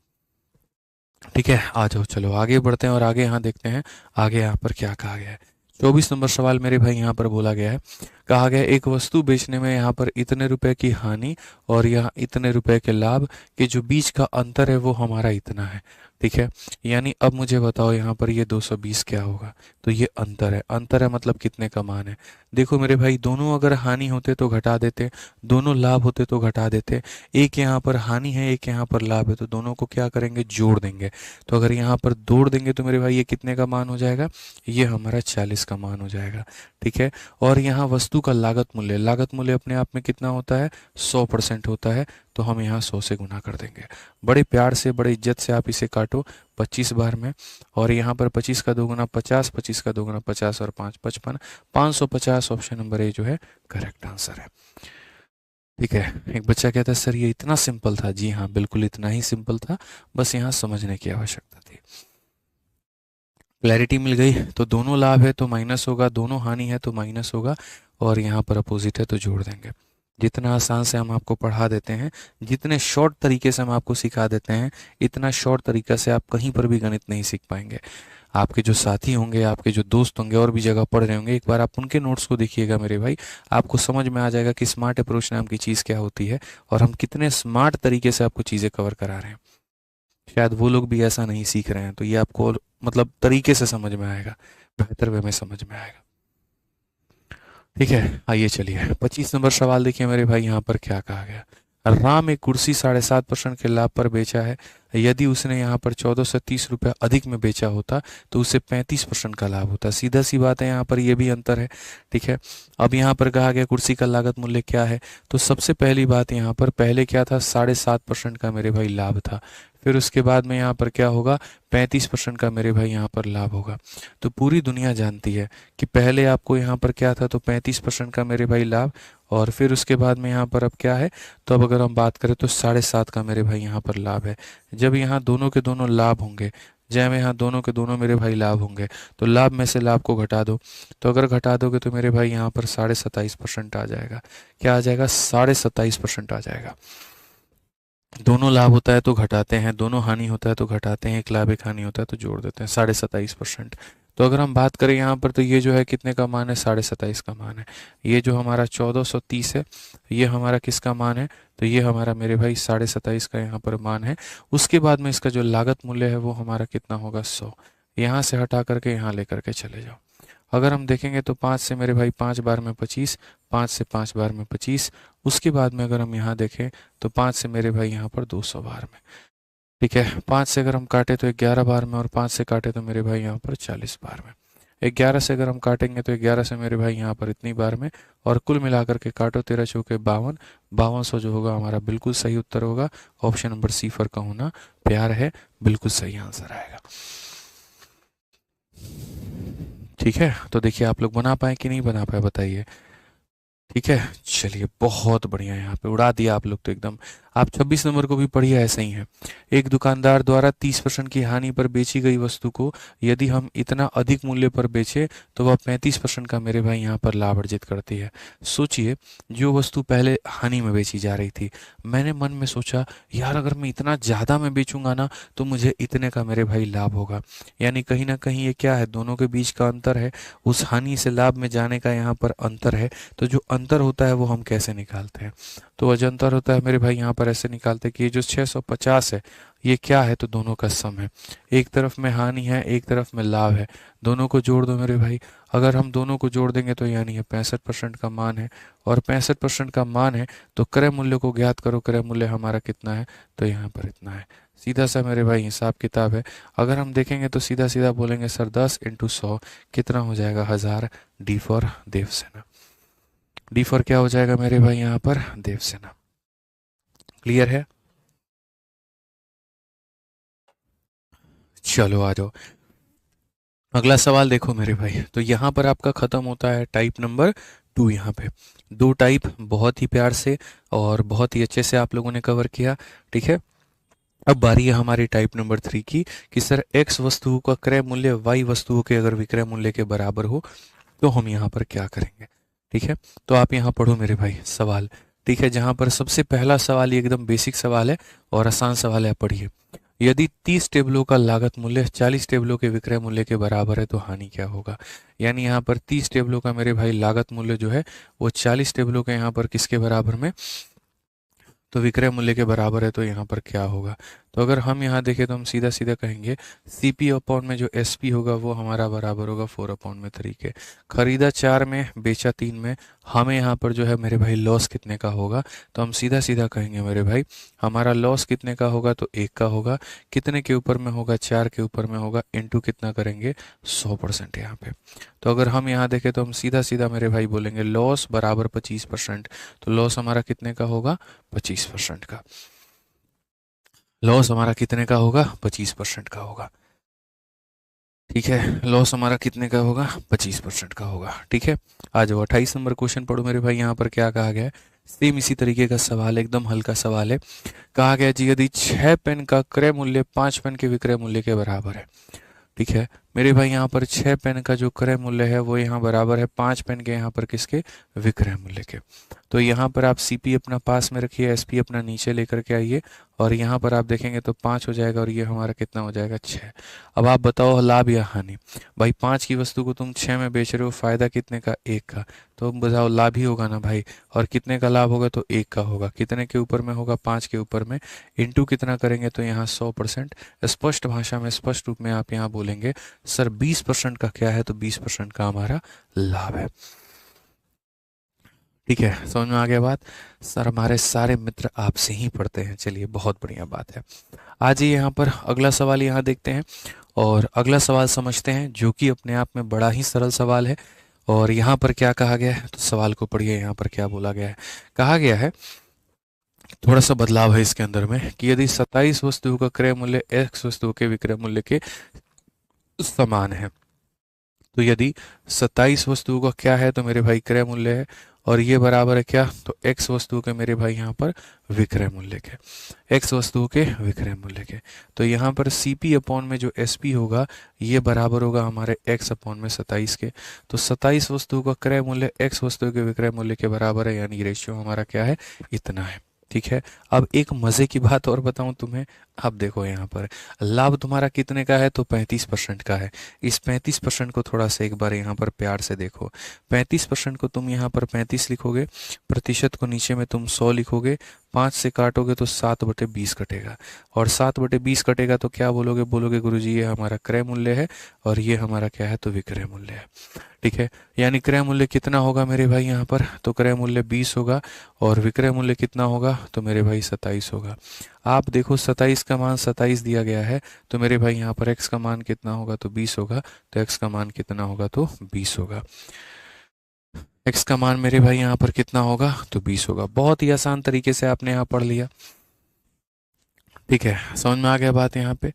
ठीक है। आ जाओ चलो आगे बढ़ते हैं और आगे यहाँ देखते हैं आगे यहाँ पर क्या कहा गया है। 24 नंबर सवाल मेरे भाई यहाँ पर बोला गया है, कहा गया एक वस्तु बेचने में यहाँ पर इतने रुपए की हानि और यहाँ इतने रुपए के लाभ के जो बीच का अंतर है वो हमारा इतना है, ठीक है। यानी अब मुझे बताओ यहाँ पर ये 220 क्या होगा, तो ये अंतर है। अंतर है मतलब कितने का मान है। देखो मेरे भाई दोनों अगर हानि होते तो घटा देते, दोनों लाभ होते तो घटा देते। एक यहाँ पर हानि है एक यहाँ पर लाभ है, तो दोनों को क्या करेंगे, जोड़ देंगे। तो अगर यहाँ पर जोड़ देंगे तो मेरे भाई ये कितने का मान हो जाएगा, ये हमारा 40 का मान हो जाएगा, ठीक है। और यहाँ वस्तु का लागत मूल्य, लागत मूल्य अपने आप में कितना होता है, 100% होता है, तो हम यहाँ 100 से गुना कर देंगे। बड़े प्यार से बड़े इज्जत से आप इसे काटो 25 बार में, और यहाँ पर 25 का 2 गुना 50, 25 का 2 गुना 50 और 5 55, 550 ऑप्शन नंबर ए जो है करेक्ट आंसर है, ठीक है। एक बच्चा कहता है सर ये इतना सिंपल था, जी हाँ बिल्कुल इतना ही सिंपल था, बस यहाँ समझने की आवश्यकता थी। क्लैरिटी मिल गई। तो दोनों लाभ है तो माइनस होगा, दोनों हानि है तो माइनस होगा, और यहाँ पर अपोजिट है तो जोड़ देंगे। जितना आसान से हम आपको पढ़ा देते हैं, जितने शॉर्ट तरीके से हम आपको सिखा देते हैं, इतना शॉर्ट तरीका से आप कहीं पर भी गणित नहीं सीख पाएंगे। आपके जो साथी होंगे, आपके जो दोस्त होंगे और भी जगह पढ़ रहे होंगे, एक बार आप उनके नोट्स को देखिएगा मेरे भाई, आपको समझ में आ जाएगा कि स्मार्ट अप्रोच नाम की चीज़ क्या होती है और हम कितने स्मार्ट तरीके से आपको चीज़ें कवर करा रहे हैं। शायद वो लोग भी ऐसा नहीं सीख रहे हैं, तो ये आपको मतलब तरीके से समझ में आएगा, बेहतर वे में समझ में आएगा। ठीक है, आइए चलिए 25 नंबर सवाल देखिए मेरे भाई, यहाँ पर क्या कहा गया। राम एक कुर्सी 7.5% के लाभ पर बेचा है। यदि उसने यहाँ पर 1430 रुपये अधिक में बेचा होता तो उसे 35% का लाभ होता। सीधा सी बात है, यहाँ पर ये भी अंतर है। ठीक है, अब यहाँ पर कहा गया कुर्सी का लागत मूल्य क्या है, तो सबसे पहली बात यहाँ पर पहले क्या था, 7.5% का मेरे भाई लाभ था। फिर उसके बाद में यहाँ पर क्या होगा, 35% का मेरे भाई यहाँ पर लाभ होगा। तो पूरी दुनिया जानती है कि पहले आपको यहाँ पर क्या था, तो 35% का मेरे भाई लाभ, और फिर उसके बाद में यहाँ पर अब क्या है, तो अब अगर हम बात करें तो 7.5 का मेरे भाई यहाँ पर लाभ है। जब यहाँ दोनों के दोनों लाभ होंगे, जब यहाँ दोनों के दोनों मेरे भाई लाभ होंगे, तो लाभ में से लाभ को घटा दो, तो अगर घटा दोगे तो मेरे भाई यहाँ पर 27.5% आ जाएगा। क्या आ जाएगा, 27.5% आ जाएगा। दोनों लाभ होता है तो घटाते हैं, दोनों हानि होता है तो घटाते हैं, एक लाभ एक हानि होता है तो जोड़ देते हैं, 27.5%। तो अगर हम बात करें यहाँ पर, तो ये जो है कितने का मान है, 27.5 का मान है। ये जो हमारा 1430 है, ये हमारा किसका मान है, तो ये हमारा मेरे भाई 27.5 का यहाँ पर मान है। उसके बाद में इसका जो लागत मूल्य है वो हमारा कितना होगा, 100। यहाँ से हटा करके यहाँ लेकर के चले जाओ। अगर हम देखेंगे तो 5 से मेरे भाई 5 बार में 25, 5 से 5 बार में 25। उसके बाद में अगर हम यहाँ देखें तो 5 से मेरे भाई यहाँ पर 200 बार में। ठीक है, 5 से अगर हम काटे तो 11 बार में, और 5 से काटे तो मेरे भाई यहाँ पर 40 बार में। 11 से अगर हम काटेंगे तो 11 से मेरे भाई यहाँ पर इतनी बार में, और कुल मिलाकर के काटो 13 चौके 52, 5200 जो होगा हमारा बिल्कुल सही उत्तर होगा। ऑप्शन नंबर सी फर का होना प्यार है, बिल्कुल सही आंसर आएगा। ठीक है, तो देखिए आप लोग बना पाए कि नहीं बना पाए, बताइए। ठीक है, चलिए बहुत बढ़िया, यहाँ पे उड़ा दिया आप लोग तो एकदम। आप 26 नंबर को भी पढ़िए, ऐसा ही है। एक दुकानदार द्वारा 30% की हानि पर बेची गई वस्तु को यदि हम इतना अधिक मूल्य पर बेचे तो वह 35% का मेरे भाई यहाँ पर लाभ अर्जित करती है। सोचिए, जो वस्तु पहले हानि में बेची जा रही थी, मैंने मन में सोचा यार अगर मैं इतना ज़्यादा में बेचूंगा ना तो मुझे इतने का मेरे भाई लाभ होगा। यानी कहीं ना कहीं ये क्या है, दोनों के बीच का अंतर है, उस हानि से लाभ में जाने का यहाँ पर अंतर है। तो जो अंतर होता है वो हम कैसे निकालते हैं, तो वह जो अंतर होता है मेरे भाई यहाँ पर ऐसे निकालते हैं कि ये जो 650 है ये क्या है, तो दोनों का सम है। एक तरफ में हानि है, एक तरफ में लाभ है, दोनों को जोड़ दो मेरे भाई। अगर हम दोनों को जोड़ देंगे तो यानी ये 65% का मान है, और 65% का मान है तो क्रय मूल्य को ज्ञात करो। क्रय मूल्य हमारा कितना है, तो यहाँ पर इतना है। सीधा सा मेरे भाई हिसाब किताब है। अगर हम देखेंगे तो सीधा सीधा बोलेंगे सर 10 × 100 कितना हो जाएगा, 1000। D for Devasena. D for क्या हो जाएगा मेरे भाई यहाँ पर, देवसेना। क्लियर है, चलो आ जाओ। अगला सवाल देखो मेरे भाई, तो यहाँ पर आपका खत्म होता है टाइप नंबर 2। यहाँ पे 2 टाइप बहुत ही प्यार से और बहुत ही अच्छे से आप लोगों ने कवर किया। ठीक है, अब बारी है हमारी टाइप नंबर 3 की, कि सर एक्स वस्तुओं का क्रय मूल्य वाई वस्तुओं के अगर विक्रय मूल्य के बराबर हो तो हम यहाँ पर क्या करेंगे। ठीक है, तो आप यहाँ पढ़ो मेरे भाई सवाल। ठीक है, जहाँ पर सबसे पहला सवाल ये एकदम बेसिक सवाल है और आसान सवाल है, पढ़िए। यदि 30 टेबलों का लागत मूल्य 40 टेबलों के विक्रय मूल्य के बराबर है तो हानि क्या होगा। यानी यहाँ पर 30 टेबलों का मेरे भाई लागत मूल्य जो है वो 40 टेबलों के यहाँ पर किसके बराबर में, तो विक्रय मूल्य के बराबर है, तो यहाँ पर क्या होगा। तो अगर हम यहाँ देखें तो हम सीधा सीधा कहेंगे CP अपॉन में जो SP होगा वो हमारा बराबर होगा 4/3 के। खरीदा 4 में, बेचा 3 में, हमें यहाँ पर जो है मेरे भाई लॉस कितने का होगा, तो हम सीधा सीधा कहेंगे मेरे भाई हमारा लॉस कितने का होगा, तो 1 का होगा। कितने के ऊपर में होगा, 4 के ऊपर में होगा, इंटू कितना करेंगे, 100% यहाँ पे। तो अगर हम यहाँ देखें तो हम सीधा सीधा मेरे भाई बोलेंगे लॉस बराबर 25%। तो लॉस हमारा कितने का होगा, 25% का। लॉस हमारा कितने का होगा, 25% का होगा। ठीक है, लॉस हमारा कितने का होगा, 25% का होगा। ठीक है, आ जाओ 28 नंबर क्वेश्चन पढ़ो मेरे भाई। यहाँ पर क्या कहा गया है, सेम इसी तरीके का सवाल है, एकदम हल्का सवाल है। कहा गया जी यदि 6 पेन का क्रय मूल्य 5 पेन के विक्रय मूल्य के बराबर है। ठीक है, मेरे भाई यहाँ पर 6 पेन का जो क्रय मूल्य है वो यहाँ बराबर है 5 पेन के यहाँ पर किसके, विक्रय मूल्य के। तो यहाँ पर आप सीपी अपना पास में रखिए, एसपी अपना नीचे लेकर के आइए, और यहाँ पर आप देखेंगे तो 5 हो जाएगा और ये हमारा कितना हो जाएगा, 6। अब आप बताओ लाभ या हानि। भाई 5 की वस्तु को तुम 6 में बेच रहे हो, फायदा कितने का, 1 का, तो बताओ लाभ ही होगा ना भाई। और कितने का लाभ होगा, तो 1 का होगा। कितने के ऊपर में होगा, 5 के ऊपर में। इंटू कितना करेंगे, तो यहाँ 100%। स्पष्ट भाषा में, स्पष्ट रूप में आप यहाँ बोलेंगे सर 20% का क्या है, तो 20% का हमारा लाभ है। ठीक है, समझ में आ गया बात। सर हमारे सारे मित्र आपसे ही पढ़ते हैं, चलिए बहुत बढ़िया बात है। आज ही यहाँ पर अगला सवाल यहाँ देखते हैं, और अगला सवाल समझते हैं, जो कि अपने आप में बड़ा ही सरल सवाल है। और यहाँ पर क्या कहा गया है, तो सवाल को पढ़िए, यहाँ पर क्या बोला गया है। कहा गया है, थोड़ा सा बदलाव है इसके अंदर में, कि यदि 27 वस्तुओं का क्रय मूल्य x वस्तुओं के विक्रय मूल्य के समान है, तो यदि 27 वस्तुओं का क्या है, तो मेरे भाई क्रय मूल्य है, और ये बराबर है क्या, तो x वस्तुओं के मेरे भाई यहाँ पर विक्रय मूल्य के, x वस्तुओं के विक्रय मूल्य के। तो यहाँ पर CP अपॉन में जो SP होगा, ये बराबर होगा हमारे x अपॉन में 27 के। तो 27 वस्तुओं का क्रय मूल्य x वस्तुओं के विक्रय मूल्य के बराबर है, यानी रेशियो हमारा क्या है, इतना है। ठीक है, अब एक मजे की बात और बताऊं तुम्हें। अब देखो यहाँ पर लाभ तुम्हारा कितने का है, तो 35% का है। इस 35% को थोड़ा सा एक बार यहाँ पर प्यार से देखो। 35% को तुम यहाँ पर 35 लिखोगे, प्रतिशत को नीचे में तुम 100 लिखोगे, 5 से काटोगे तो 7/20 कटेगा, और 7/20 कटेगा तो क्या बोलोगे, बोलोगे गुरुजी ये हमारा क्रय मूल्य है, और ये हमारा क्या है, तो विक्रय मूल्य है। ठीक है, यानी क्रय मूल्य कितना होगा मेरे भाई यहाँ पर, तो क्रय मूल्य 20 होगा, और विक्रय मूल्य कितना होगा, तो मेरे भाई 27 होगा। आप देखो 27 का मान 27 दिया गया है, तो मेरे भाई यहाँ पर x का मान कितना होगा, तो 20 होगा। तो x का मान कितना होगा, तो 20 होगा। x का मान मेरे भाई यहाँ पर कितना होगा, तो 20 होगा। बहुत ही आसान तरीके से आपने यहाँ पढ़ लिया। ठीक है, समझ में आ गया बात। यहाँ पे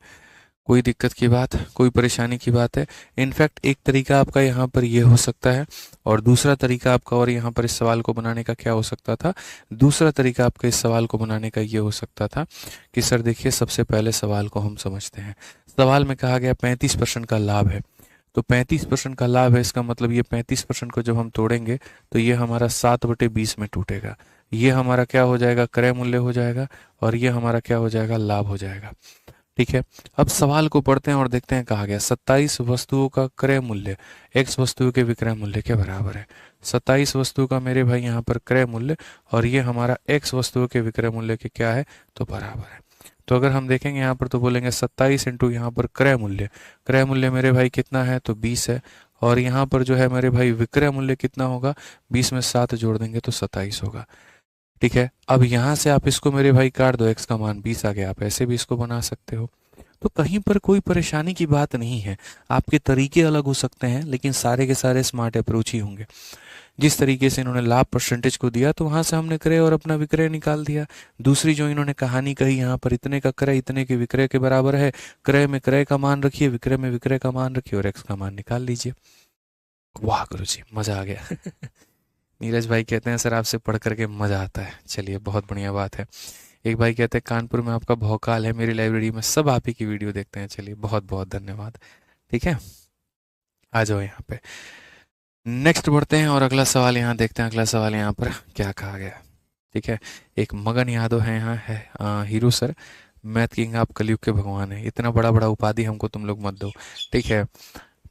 कोई दिक्कत की बात, कोई परेशानी की बात है। इनफैक्ट एक तरीका आपका यहाँ पर ये हो सकता है, और दूसरा तरीका आपका, और यहाँ पर इस सवाल को बनाने का क्या हो सकता था, दूसरा तरीका आपका इस सवाल को बनाने का ये हो सकता था कि सर देखिए, सबसे पहले सवाल को हम समझते हैं। सवाल में कहा गया 35% का लाभ है, तो 35% का लाभ है, इसका मतलब ये 35% को जब हम तोड़ेंगे तो ये हमारा 7/20 में टूटेगा। ये हमारा क्या हो जाएगा, क्रय मूल्य हो जाएगा, और ये हमारा क्या हो जाएगा, लाभ हो जाएगा। ठीक है, अब सवाल को पढ़ते हैं और देखते हैं। कहा गया 27 वस्तुओं का क्रय मूल्य x वस्तुओं के विक्रय मूल्य के बराबर है। 27 वस्तुओं का मेरे भाई यहाँ पर क्रय मूल्य, और ये हमारा x वस्तुओं के विक्रय मूल्य के क्या है, तो बराबर है। तो अगर हम देखेंगे यहाँ पर, तो बोलेंगे 27 इंटू यहाँ पर क्रय मूल्य। क्रय मूल्य मेरे भाई कितना है, तो 20 है, और यहाँ पर जो है मेरे भाई विक्रय मूल्य कितना होगा, 20 में 7 जोड़ देंगे तो 27 होगा। ठीक है, अब यहाँ से आप इसको मेरे भाई काट दो, x का मान 20 आ गया। आप ऐसे भी इसको बना सकते हो, तो कहीं पर कोई परेशानी की बात नहीं है। आपके तरीके अलग हो सकते हैं, लेकिन सारे के सारे स्मार्ट अप्रोच ही होंगे। जिस तरीके से इन्होंने लाभ परसेंटेज को दिया, तो वहां से हमने क्रय और अपना विक्रय निकाल दिया। दूसरी जो इन्होंने कहानी कही यहाँ पर, इतने का क्रय इतने के विक्रय के बराबर है, क्रय में क्रय का मान रखिए, विक्रय में विक्रय का मान रखिए, और एक्स का मान निकाल लीजिए। वाह गुरुजी, मजा आ गया। नीरज भाई कहते हैं सर आपसे पढ़ करके मजा आता है। चलिए बहुत बढ़िया बात है। एक भाई कहते हैं कानपुर में आपका भौकाल है, मेरी लाइब्रेरी में सब आप ही की वीडियो देखते हैं। चलिए बहुत बहुत धन्यवाद। ठीक है, आ जाओ यहाँ पे, नेक्स्ट बढ़ते हैं और अगला सवाल यहाँ देखते हैं। अगला सवाल यहाँ पर क्या कहा गया है। ठीक है, एक मगन यादव है यहाँ है, हीरो सर, मैथ किंग आप कलयुग के भगवान है, इतना बड़ा बड़ा उपाधि हमको तुम लोग मत दो। ठीक है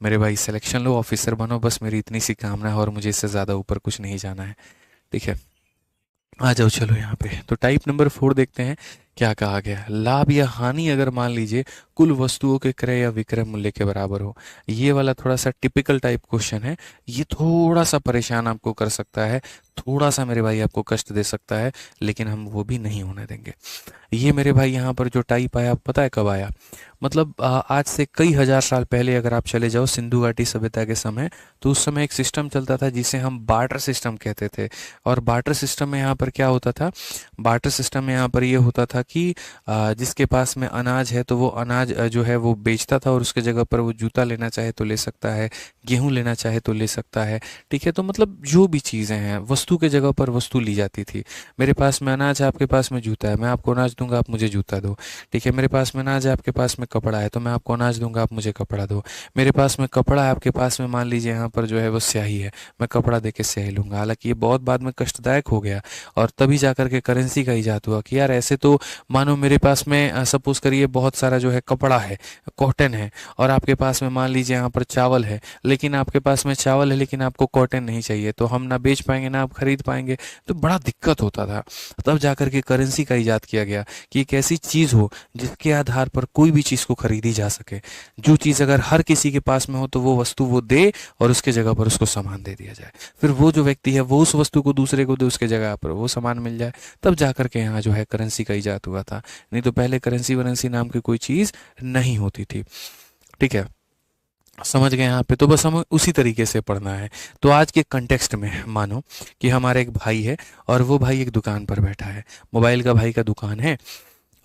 मेरे भाई, सिलेक्शन लो, ऑफिसर बनो, बस मेरी इतनी सी कामना है, और मुझे इससे ज़्यादा ऊपर कुछ नहीं जाना है। ठीक है, आ जाओ चलो यहाँ पे। तो टाइप नंबर 4 देखते हैं क्या कहा गया। लाभ या हानि अगर मान लीजिए कुल वस्तुओं के क्रय या विक्रय मूल्य के बराबर हो। ये वाला थोड़ा सा टिपिकल टाइप क्वेश्चन है, ये थोड़ा सा परेशान आपको कर सकता है, थोड़ा सा मेरे भाई आपको कष्ट दे सकता है, लेकिन हम वो भी नहीं होने देंगे। ये मेरे भाई यहाँ पर जो टाइप आया, पता है कब आया, मतलब आज से कई हजार साल पहले अगर आप चले जाओ सिंधु घाटी सभ्यता के समय, तो उस समय एक सिस्टम चलता था जिसे हम बार्टर सिस्टम कहते थे। और बार्टर सिस्टम में यहाँ पर क्या होता था, बार्टर सिस्टम में यहाँ पर ये होता था कि जिसके पास में अनाज है तो वो अनाज जो है वो बेचता था, और उसके जगह पर वो जूता लेना चाहे तो ले सकता है, गेहूं लेना चाहे तो ले सकता है। ठीक है, तो मतलब जो भी चीज़ें हैं वस्तु के जगह पर वस्तु ली जाती थी। मेरे पास में अनाज है, आपके पास में जूता है, मैं आपको अनाज दूंगा, आप मुझे जूता दो। ठीक है, मेरे पास में अनाज है, आपके पास में कपड़ा है तो मैं आपको अनाज दूंगा, आप मुझे कपड़ा दो। मेरे पास में कपड़ा है, आपके पास में मान लीजिए यहाँ पर जो है वो स्याही है, मैं कपड़ा दे के स्याही लूंगा। हालांकि ये बहुत बाद में कष्टदायक हो गया और तभी जाकर के करेंसी का इजाद हुआ कि यार ऐसे तो मानो मेरे पास में सपोज करिए बहुत सारा जो है कपड़ा है, कॉटन है, और आपके पास में मान लीजिए यहाँ पर चावल है, लेकिन आपके पास में चावल है लेकिन आपको कॉटन नहीं चाहिए, तो हम ना बेच पाएंगे ना आप खरीद पाएंगे, तो बड़ा दिक्कत होता था। तब जाकर के करेंसी का इजाद किया गया कि एक ऐसी चीज़ हो जिसके आधार पर कोई भी चीज़ को खरीदी जा सके, जो चीज़ अगर हर किसी के पास में हो तो वो वस्तु वो दे और उसके जगह पर उसको सामान दे दिया जाए, फिर वो जो व्यक्ति है वो उस वस्तु को दूसरे को दे, उसके जगह पर वो सामान मिल जाए। तब जाकर के यहाँ जो है करेंसी का इजाद हुआ था, नहीं तो पहले करेंसी वरेंसी नाम की कोई चीज़ नहीं होती थी। ठीक है, समझ गए यहाँ पे? तो बस हमें उसी तरीके से पढ़ना है। तो आज के कंटेक्स्ट में मानो कि हमारा एक भाई है और वो भाई एक दुकान पर बैठा है, मोबाइल का भाई का दुकान है,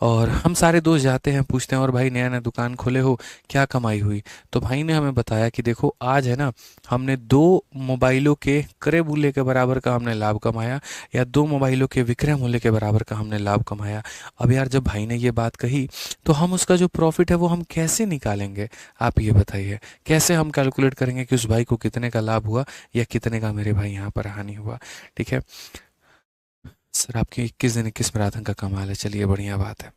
और हम सारे दोस्त जाते हैं पूछते हैं और भाई नया नया दुकान खोले हो, क्या कमाई हुई? तो भाई ने हमें बताया कि देखो आज है ना, हमने 2 मोबाइलों के क्रय मूल्य के बराबर का हमने लाभ कमाया, या 2 मोबाइलों के विक्रय मूल्य के बराबर का हमने लाभ कमाया। अब यार जब भाई ने ये बात कही तो हम उसका जो प्रॉफिट है वो हम कैसे निकालेंगे? आप ये बताइए, कैसे हम कैलकुलेट करेंगे कि उस भाई को कितने का लाभ हुआ या कितने का मेरे भाई यहाँ पर हानि हुआ? ठीक है सर, आपके 21 दिन 21 मैराथन का कमाल है, चलिए बढ़िया बात है।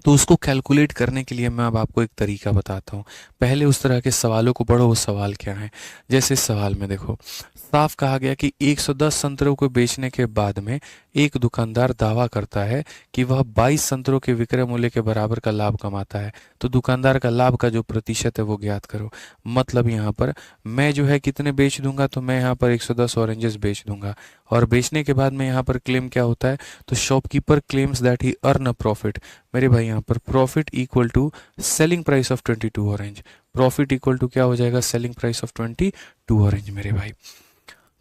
तो उसको कैलकुलेट करने के लिए मैं अब आपको एक तरीका बताता हूँ। पहले उस तरह के सवालों को पढ़ो, वो सवाल क्या है। जैसे इस सवाल में देखो, साफ कहा गया कि 110 संतरों को बेचने के बाद में एक दुकानदार दावा करता है कि वह 22 संतरों के विक्रय मूल्य के बराबर का लाभ कमाता है। तो दुकानदार का लाभ का जो प्रतिशत है वो ज्ञात करो। मतलब यहाँ पर मैं जो है कितने बेच दूंगा, तो मैं यहाँ पर 110 ऑरेंजेस बेच दूंगा, और बेचने के बाद में यहाँ पर क्लेम क्या होता है, तो shopkeeper claims that he earn a profit. मेरे भाई यहाँ पर profit equal to selling price of 22 orange. Profit equal to क्या हो जाएगा, सेलिंग प्राइस ऑफ 22 ऑरेंज मेरे भाई।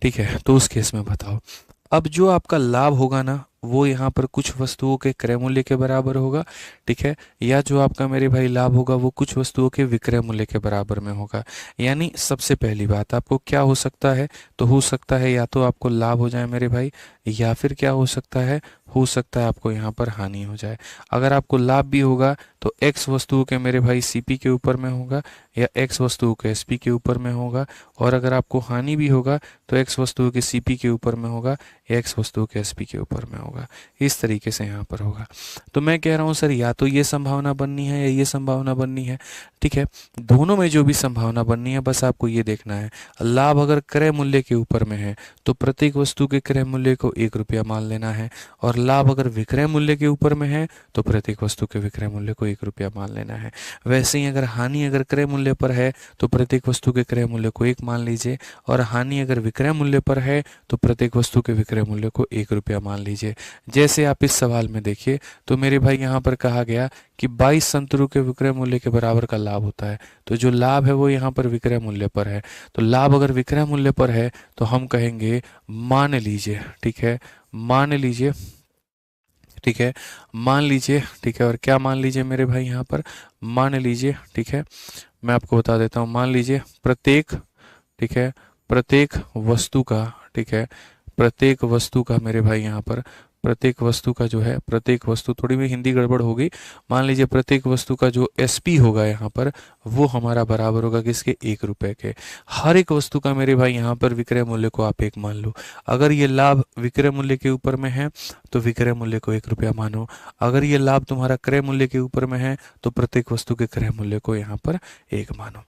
ठीक है, तो उस केस में बताओ, अब जो आपका लाभ होगा ना वो यहाँ पर कुछ वस्तुओं के क्रय मूल्य के बराबर होगा। ठीक है, या जो आपका मेरे भाई लाभ होगा वो कुछ वस्तुओं के विक्रय मूल्य के बराबर में होगा। यानी सबसे पहली बात आपको क्या हो सकता है, तो हो सकता है या तो आपको लाभ हो जाए मेरे भाई, या फिर क्या हो सकता है आपको यहाँ पर हानि हो जाए। अगर आपको लाभ भी होगा तो एक्स वस्तुओं के मेरे भाई सीपी के ऊपर में होगा, या एक्स वस्तुओं के एसपी के ऊपर में होगा, और अगर आपको हानि भी होगा तो एक्स वस्तुओं के सीपी के ऊपर में होगा, या एक्स वस्तुओं के एसपी के ऊपर में होगा। इस तरीके से यहाँ पर होगा। तो मैं कह रहा हूँ सर या तो ये संभावना बननी है या ये संभावना बननी है। ठीक है, दोनों में जो भी संभावना बननी है बस आपको ये देखना है, लाभ अगर क्रय मूल्य के ऊपर में है तो प्रत्येक वस्तु के क्रय मूल्य को 1 रुपया मान लेना है, और लाभ अगर विक्रय मूल्य के ऊपर में है तो प्रत्येक वस्तु के विक्रय मूल्य को 1 रुपया मान लेना है। वैसे ही अगर हानि अगर क्रय मूल्य पर है तो प्रत्येक वस्तु के क्रय मूल्य को 1 मान लीजिए, और हानि अगर विक्रय मूल्य पर है तो प्रत्येक वस्तु के विक्रय मूल्य को 1 रुपया मान लीजिए। जैसे आप इस सवाल में देखिए तो मेरे भाई यहाँ पर कहा गया कि 22 संतरों के विक्रय मूल्य के बराबर का लाभ होता है, तो जो लाभ है वो यहाँ पर विक्रय मूल्य पर है। तो लाभ अगर विक्रय मूल्य पर है तो हम कहेंगे मान लीजिए, ठीक है, मान लीजिए, ठीक है, मान लीजिए, ठीक है, और क्या मान लीजिए मेरे भाई यहाँ पर, मान लीजिए, ठीक है, मैं आपको बता देता हूँ, मान लीजिए प्रत्येक, ठीक है, प्रत्येक वस्तु का, ठीक है, प्रत्येक वस्तु का मेरे भाई यहाँ पर, प्रत्येक वस्तु का जो है, प्रत्येक वस्तु, थोड़ी भी हिंदी गड़बड़ होगी, मान लीजिए प्रत्येक वस्तु का जो एसपी होगा यहाँ पर वो हमारा बराबर होगा किसके, 1 रुपए के। हर एक वस्तु का मेरे भाई यहाँ पर विक्रय मूल्य को आप 1 मान लो। अगर ये लाभ विक्रय मूल्य के ऊपर में है तो विक्रय मूल्य को 1 रुपया मानो, अगर ये लाभ तुम्हारा क्रय मूल्य के ऊपर में है तो प्रत्येक वस्तु के क्रय मूल्य को यहाँ पर 1 मानो।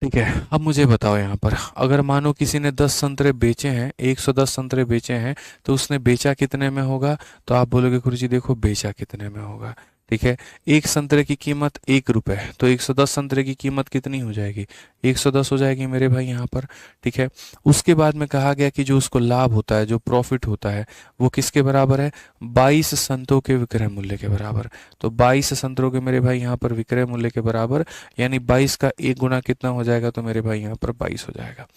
ठीक है, अब मुझे बताओ यहाँ पर, अगर मानो किसी ने 10 संतरे बेचे हैं, 110 संतरे बेचे हैं, तो उसने बेचा कितने में होगा? तो आप बोलोगे गुरुजी देखो बेचा कितने में होगा। ठीक है, एक संतरे की कीमत 1 रुपए, तो 110 संतरे की कीमत कितनी हो जाएगी? 110 हो जाएगी मेरे भाई यहाँ पर। ठीक है, उसके बाद में कहा गया कि जो उसको लाभ होता है, जो प्रॉफिट होता है, वो किसके बराबर है? 22 संतों के विक्रय मूल्य के बराबर। तो 22 संतरों के मेरे भाई यहाँ पर विक्रय मूल्य के बराबर, यानी 22 का 1 गुना कितना हो जाएगा? तो मेरे भाई यहाँ पर 22 हो जाएगा।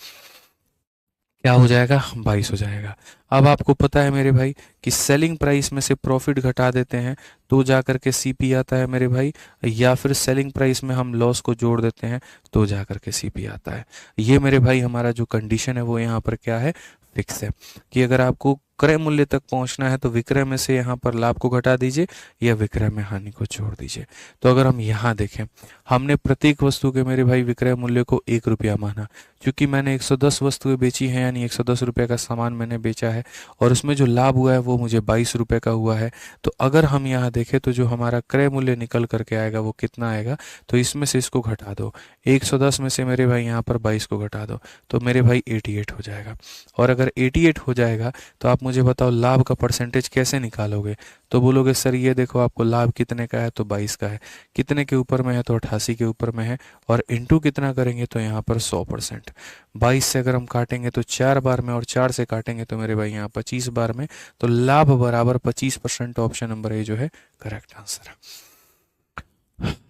क्या हो जाएगा? 22 हो जाएगा। अब आपको पता है मेरे भाई कि सेलिंग प्राइस में से प्रॉफिट घटा देते हैं तो जा करके सीपी आता है मेरे भाई, या फिर सेलिंग प्राइस में हम लॉस को जोड़ देते हैं तो जा करके सीपी आता है। ये मेरे भाई हमारा जो कंडीशन है वो यहाँ पर क्या है? फिक्स है कि अगर आपको क्रय मूल्य तक पहुंचना है तो विक्रय में से यहाँ पर लाभ को घटा दीजिए या विक्रय में हानि को जोड़ दीजिए। तो अगर हम यहाँ देखें, हमने प्रत्येक वस्तु के मेरे भाई विक्रय मूल्य को 1 रुपया माना, क्योंकि मैंने 110 वस्तुएं बेची हैं, यानी 110 रुपये का सामान मैंने बेचा है और उसमें जो लाभ हुआ है वो मुझे 22 रुपये का हुआ है। तो अगर हम यहाँ देखें तो जो हमारा क्रय मूल्य निकल करके आएगा वो कितना आएगा, तो इसमें से इसको घटा दो, 110 में से मेरे भाई यहाँ पर 22 को घटा दो, तो मेरे भाई 88 हो जाएगा। और अगर 88 हो जाएगा तो आप मुझे बताओ लाभ का परसेंटेज कैसे निकालोगे। तो बोलोगे सर ये देखो आपको लाभ कितने का है, तो 22 का है, कितने के ऊपर में है, तो 88 के ऊपर में है, और इंटू कितना करेंगे तो यहाँ पर 100%। 22 से अगर हम काटेंगे तो 4 बार में, और 4 से काटेंगे तो मेरे भाई यहाँ 25 बार में, तो लाभ बराबर 25%। ऑप्शन नंबर ए जो है करेक्ट आंसर है।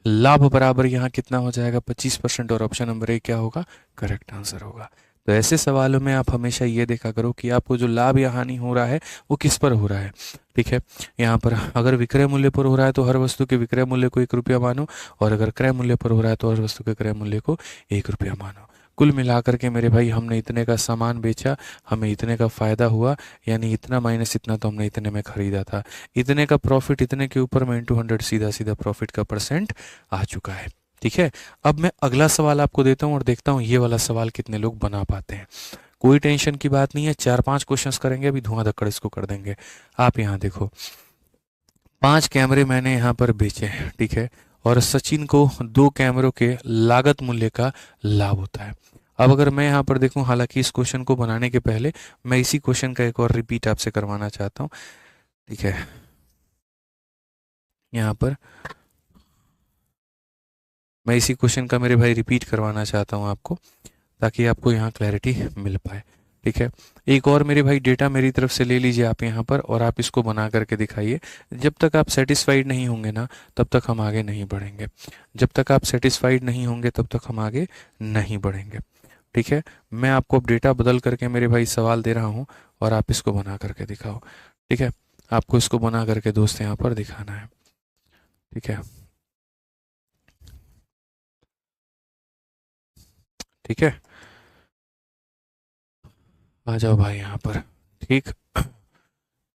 लाभ बराबर यहाँ कितना हो जाएगा, 25%, और ऑप्शन नंबर ए क्या होगा, करेक्ट आंसर होगा। तो ऐसे सवालों में आप हमेशा ये देखा करो कि आपको जो लाभ या हानि हो रहा है वो किस पर हो रहा है। ठीक है, यहाँ पर अगर विक्रय मूल्य पर हो रहा है तो हर वस्तु के विक्रय मूल्य को 1 रुपया मानो, और अगर क्रय मूल्य पर हो रहा है तो हर वस्तु के क्रय मूल्य को 1 रुपया मानो। कुल मिलाकर के मेरे भाई हमने इतने का सामान बेचा, हमें इतने का फायदा हुआ, यानी इतना माइनस इतना तो हमने इतने में खरीदा था, इतने का प्रॉफिट इतने के ऊपर में इंटू 100, सीधा सीधा प्रॉफिट का परसेंट आ चुका है। ठीक है, अब मैं अगला सवाल आपको देता हूँ और देखता हूँ ये वाला सवाल कितने लोग बना पाते हैं। कोई टेंशन की बात नहीं है, 4-5 क्वेश्चंस करेंगे, अभी धुआं धक्कड़ इसको कर देंगे। आप यहाँ देखो, 5 कैमरे मैंने यहाँ पर बेचे हैं, ठीक है, और सचिन को 2 कैमरों के लागत मूल्य का लाभ होता है। अब अगर मैं यहाँ पर देखूं, हालांकि इस क्वेश्चन को बनाने के पहले मैं इसी क्वेश्चन का एक और रिपीट आपसे करवाना चाहता हूँ। ठीक है, यहाँ पर मैं इसी क्वेश्चन का मेरे भाई रिपीट करवाना चाहता हूँ आपको, ताकि आपको यहाँ क्लैरिटी मिल पाए। ठीक है, एक और मेरे भाई डेटा मेरी तरफ से ले लीजिए आप यहाँ पर, और आप इसको बना करके दिखाइए। जब तक आप सेटिस्फाइड नहीं होंगे ना, तब तक हम आगे नहीं बढ़ेंगे। जब तक आप सेटिस्फाइड नहीं होंगे तब तक हम आगे नहीं बढ़ेंगे। ठीक है, मैं आपको अब डेटा बदल करके मेरे भाई सवाल दे रहा हूँ, और आप इसको बना करके दिखाओ। ठीक है, आपको इसको बना करके दोस्त यहाँ पर दिखाना है। ठीक है, ठीक है, आ जाओ भाई यहाँ पर। ठीक,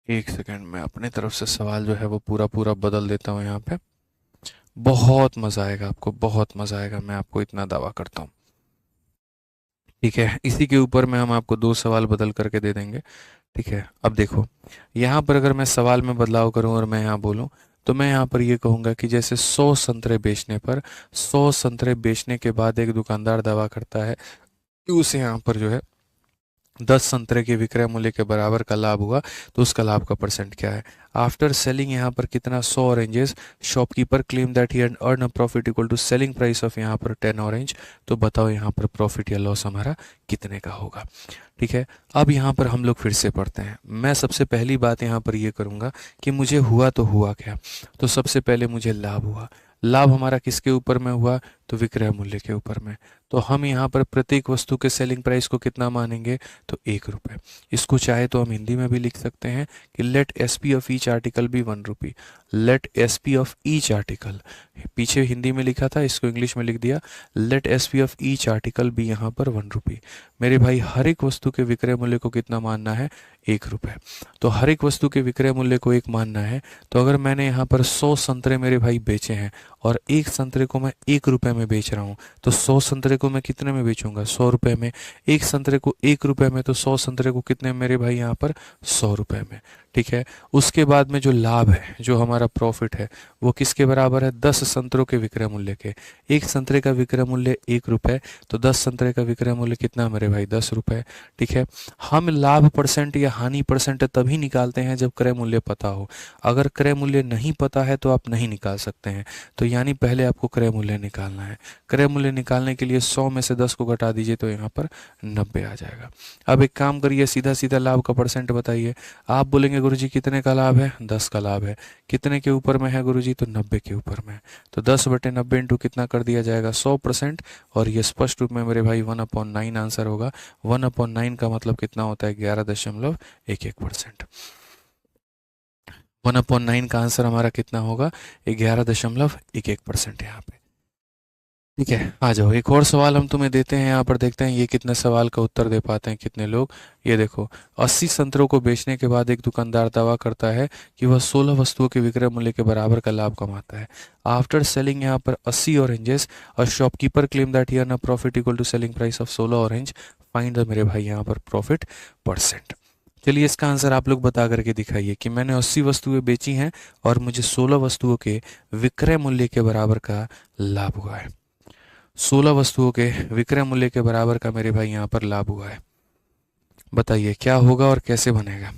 एक सेकंड में अपने तरफ से सवाल जो है वो पूरा पूरा बदल देता हूँ यहाँ पे। बहुत मज़ा आएगा आपको, बहुत मज़ा आएगा, मैं आपको इतना दावा करता हूँ। ठीक है, इसी के ऊपर में हम आपको 2 सवाल बदल करके दे देंगे। ठीक है, अब देखो यहाँ पर अगर मैं सवाल में बदलाव करूँ और मैं यहाँ बोलूँ, तो मैं यहाँ पर ये कहूँगा कि जैसे 100 संतरे बेचने पर, 100 संतरे बेचने के बाद एक दुकानदार दावा करता है कि उसे यहाँ पर जो है 10 संतरे के विक्रय मूल्य के बराबर का लाभ हुआ, तो उसका लाभ का परसेंट क्या है। आफ्टर सेलिंग यहाँ पर कितना, 100 oranges, shopkeeper claim that he earn a profit equal to selling price of यहाँ पर 10 ऑरेंज। तो बताओ यहाँ पर प्रॉफिट या लॉस हमारा कितने का होगा। ठीक है, अब यहाँ पर हम लोग फिर से पढ़ते हैं। मैं सबसे पहली बात यहाँ पर ये करूँगा कि मुझे हुआ तो हुआ क्या। तो सबसे पहले मुझे लाभ हुआ। लाभ हमारा किसके ऊपर में हुआ, तो विक्रय मूल्य के ऊपर में। तो हम यहाँ पर प्रत्येक वस्तु के सेलिंग प्राइस को कितना मानेंगे, तो 1 रुपये। इसको चाहे तो हम हिंदी में भी लिख सकते हैं कि let S P of each article भी 1 rupee. Let S P of each article, पीछे हिंदी में लिखा था, इसको इंग्लिश में लिख दिया, let S P of each article भी यहाँ पर 1 रुपी। मेरे भाई हर एक वस्तु के विक्रय मूल्य को कितना मानना है, 1 रुपये। तो हर एक वस्तु के विक्रय मूल्य को 1 मानना है। तो अगर मैंने यहाँ पर 100 संतरे मेरे भाई बेचे हैं और एक संतरे को मैं 1 रुपये में बेच रहा हूँ, तो 100 संतरे को मैं कितने में बेचूंगा, 100 रुपये में। एक संतरे को 1 रुपये में, तो 100 संतरे को कितने में मेरे भाई यहाँ पर, 100 रुपये में। ठीक है, उसके बाद में जो लाभ है, जो हमारा प्रॉफिट है, वो किसके बराबर है, 10 संतरों के विक्रय मूल्य के। एक संतरे का विक्रय मूल्य 1 रुपये, तो 10 संतरे का विक्रय मूल्य कितना मेरे भाई, 10 रुपये। ठीक है, हम लाभ परसेंट या हानि परसेंट तभी निकालते हैं जब क्रय मूल्य पता हो। अगर क्रय मूल्य नहीं पता है तो आप नहीं निकाल सकते हैं। तो यानी पहले आपको क्रय मूल्य निकालना है। क्रय मूल्य निकालने के लिए 100 में से 10 को घटा दीजिए, तो यहाँ पर 90 आ जाएगा। अब एक काम करिए, सीधा सीधा लाभ का परसेंट बताइए। आप बोलेंगे गुरुजी कितने का लाभ है, 10 का लाभ है। कितने के ऊपर में है गुरुजी, तो 90 के ऊपर में। तो 10/90 इंटू कितना कर दिया जाएगा, 100%। और ये स्पष्ट रूप में मेरे भाई 1/9 आंसर होगा। 1/9 का मतलब कितना होता है, 11.11%। 1/9 का आंसर हमारा कितना होगा, 11.11% यहाँ पे। ठीक है, आ जाओ एक और सवाल हम तुम्हें देते हैं। यहाँ पर देखते हैं ये कितने सवाल का उत्तर दे पाते हैं कितने लोग। ये देखो, 80 संतरों को बेचने के बाद एक दुकानदार दावा करता है कि वह 16 वस्तुओं के विक्रय मूल्य के बराबर का लाभ कमाता है। आफ्टर सेलिंग यहाँ पर 80 oranges, a shopkeeper claim that he earn a profit equal to selling price of 16 orange. Find the मेरे भाई यहाँ पर प्रॉफिट परसेंट। चलिए इसका आंसर आप लोग बता करके दिखाइए कि मैंने 80 वस्तुएं बेची हैं और मुझे 16 वस्तुओं के विक्रय मूल्य के बराबर का लाभ हुआ है। 16 वस्तुओं के विक्रय मूल्य के बराबर का मेरे भाई यहाँ पर लाभ हुआ है। बताइए क्या होगा और कैसे बनेगा।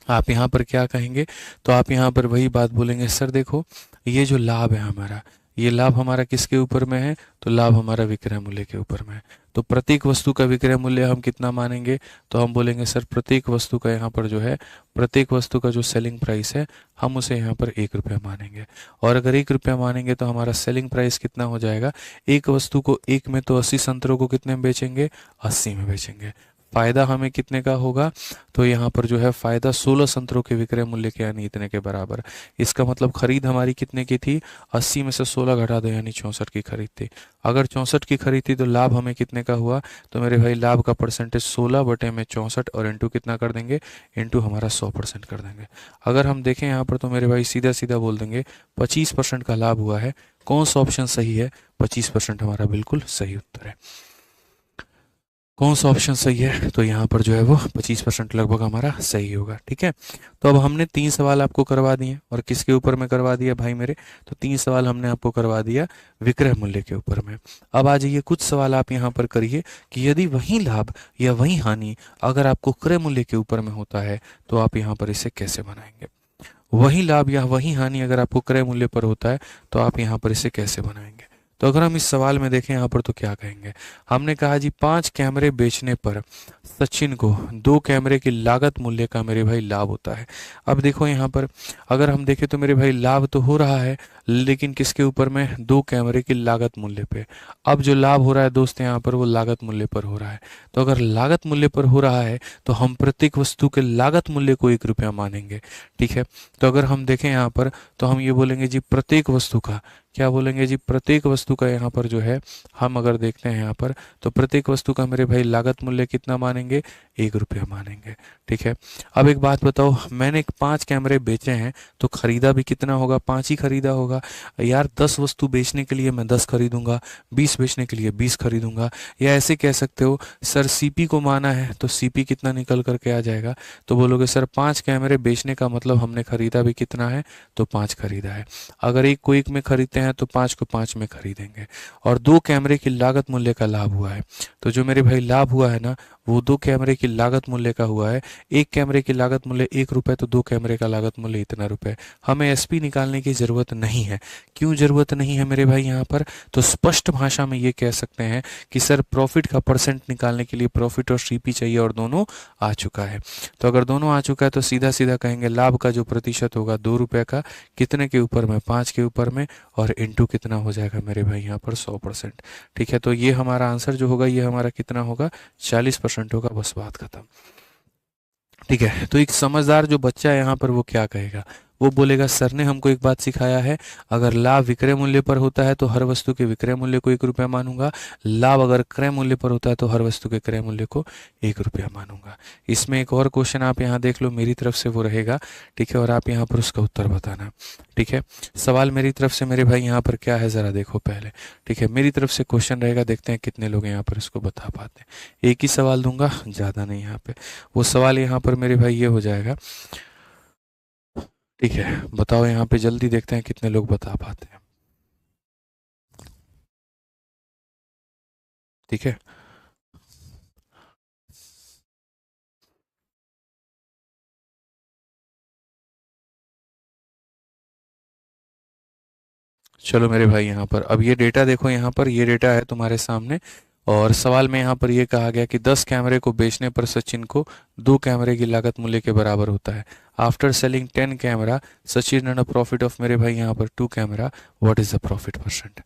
आप यहाँ पर क्या कहेंगे, तो आप यहाँ पर वही बात बोलेंगे, सर देखो ये जो लाभ है हमारा, ये लाभ हमारा किसके ऊपर में है, तो लाभ हमारा विक्रय मूल्य के ऊपर में है। तो प्रत्येक वस्तु का विक्रय मूल्य हम कितना मानेंगे, तो हम बोलेंगे सर प्रत्येक वस्तु का यहाँ पर जो है, प्रत्येक वस्तु का जो सेलिंग प्राइस है हम उसे यहाँ पर 1 रुपया मानेंगे। और अगर 1 रुपया मानेंगे तो हमारा सेलिंग प्राइस कितना हो जाएगा, एक वस्तु को 1 में, तो 80 संतरों को कितने में बेचेंगे, 80 में बेचेंगे। फायदा हमें कितने का होगा, तो यहाँ पर जो है फायदा 16 संतरों के विक्रय मूल्य के यानी इतने के बराबर। इसका मतलब खरीद हमारी कितने की थी, 80 में से 16 घटा दो यानी 64 की खरीद थी। अगर 64 की खरीद थी तो लाभ हमें कितने का हुआ, तो मेरे भाई लाभ का परसेंटेज 16 बटे में 64 और इंटू कितना कर देंगे, इंटू हमारा 100% कर देंगे। अगर हम देखें यहाँ पर तो मेरे भाई सीधा सीधा बोल देंगे 25% का लाभ हुआ है। कौन सा ऑप्शन सही है, 25% हमारा बिल्कुल सही उत्तर है। कौन सा ऑप्शन सही है, तो यहाँ पर जो है वो 25% लगभग हमारा सही होगा। ठीक है, तो अब हमने 3 सवाल आपको करवा दिए, और किसके ऊपर में करवा दिया भाई मेरे, तो 3 सवाल हमने आपको करवा दिया विक्रय मूल्य के ऊपर में। अब आ जाइए कुछ सवाल आप यहाँ पर करिए कि यदि वही लाभ या वही हानि अगर आपको क्रय मूल्य के ऊपर में होता है तो आप यहाँ पर इसे कैसे बनाएंगे। वही लाभ या वही हानि अगर आपको क्रय मूल्य पर होता है तो आप यहाँ पर इसे कैसे बनाएंगे। तो अगर हम इस सवाल में देखें यहाँ पर तो क्या कहेंगे, हमने कहा जी 5 कैमरे बेचने पर सचिन को 2 कैमरे की लागत मूल्य का मेरे भाई लाभ होता है। अब देखो यहाँ पर अगर हम देखें तो मेरे भाई लाभ तो हो रहा है, लेकिन किसके ऊपर में, 2 कैमरे की लागत मूल्य पे। अब जो लाभ हो रहा है दोस्त यहाँ पर वो लागत मूल्य पर हो रहा है। तो अगर लागत मूल्य पर हो रहा है तो हम प्रत्येक वस्तु के लागत मूल्य को 1 रुपया मानेंगे। ठीक है, तो अगर हम देखें यहाँ पर तो हम ये बोलेंगे जी प्रत्येक वस्तु का, क्या बोलेंगे जी, प्रत्येक वस्तु का यहाँ पर जो है हम अगर देखते हैं यहाँ पर तो प्रत्येक वस्तु का मेरे भाई लागत मूल्य कितना मानेंगे, 1 रुपया मानेंगे। ठीक है, अब एक बात बताओ, मैंने 5 कैमरे बेचे हैं तो खरीदा भी कितना होगा, 5 ही खरीदा होगा। यार 10 वस्तु बेचने के लिए मैं 10 खरीदूंगा, 20 बेचने के लिए 20 खरीदूंगा। या ऐसे कह सकते हो सर सीपी को माना है तो सीपी कितना निकल करके आ जाएगा, तो बोलोगे सर 5 कैमरे बेचने का मतलब हमने खरीदा भी कितना है, तो 5 खरीदा है। अगर एक को 1 में खरीदते हैं तो 5 को 5 में खरीदेंगे। और 2 कैमरे की लागत मूल्य का लाभ हुआ है, तो जो मेरे भाई लाभ हुआ है ना वो 2 कैमरे की लागत मूल्य का हुआ है। एक कैमरे की लागत मूल्य 1 रुपये, तो 2 कैमरे का लागत मूल्य इतना रुपये। हमें एसपी निकालने की ज़रूरत नहीं है। क्यों ज़रूरत नहीं है मेरे भाई यहाँ पर, तो स्पष्ट भाषा में ये कह सकते हैं कि सर प्रॉफिट का परसेंट निकालने के लिए प्रॉफिट और सीपी चाहिए, और दोनों आ चुका है। तो अगर दोनों आ चुका है तो सीधा सीधा कहेंगे लाभ का जो प्रतिशत होगा 2 रुपये का, कितने के ऊपर में, 5 के ऊपर में, और इंटू कितना हो जाएगा मेरे भाई यहाँ पर 100%। ठीक है, तो ये हमारा आंसर जो होगा ये हमारा कितना होगा, 40% होगा। बस बात खत्म। ठीक है, तो एक समझदार जो बच्चा है यहाँ पर वो क्या कहेगा, वो बोलेगा सर ने हमको एक बात सिखाया है, अगर लाभ विक्रय मूल्य पर होता है तो हर वस्तु के विक्रय मूल्य को 1 रुपया मानूंगा, लाभ अगर क्रय मूल्य पर होता है तो हर वस्तु के क्रय मूल्य को 1 रुपया मानूंगा। इसमें एक और क्वेश्चन आप यहाँ देख लो मेरी तरफ से वो रहेगा। ठीक है, और आप यहाँ पर उसका उत्तर बताना। ठीक है, सवाल मेरी तरफ से मेरे भाई यहाँ पर क्या है ज़रा देखो पहले। ठीक है, मेरी तरफ से क्वेश्चन रहेगा, देखते हैं कितने लोग यहाँ पर इसको बता पाते हैं। एक ही सवाल दूंगा, ज़्यादा नहीं यहाँ पे। वो सवाल यहाँ पर मेरे भाई ये हो जाएगा। ठीक है, बताओ यहाँ पे जल्दी, देखते हैं कितने लोग बता पाते हैं। ठीक है, चलो मेरे भाई यहाँ पर अब ये डेटा देखो, यहाँ पर ये डेटा है तुम्हारे सामने। और सवाल में यहाँ पर ये कहा गया कि 10 कैमरे को बेचने पर सचिन को 2 कैमरे की लागत मूल्य के बराबर होता है। After selling 10 camera Sachin run a profit of मेरे भाई यहाँ पर 2 camera, what is the profit percent?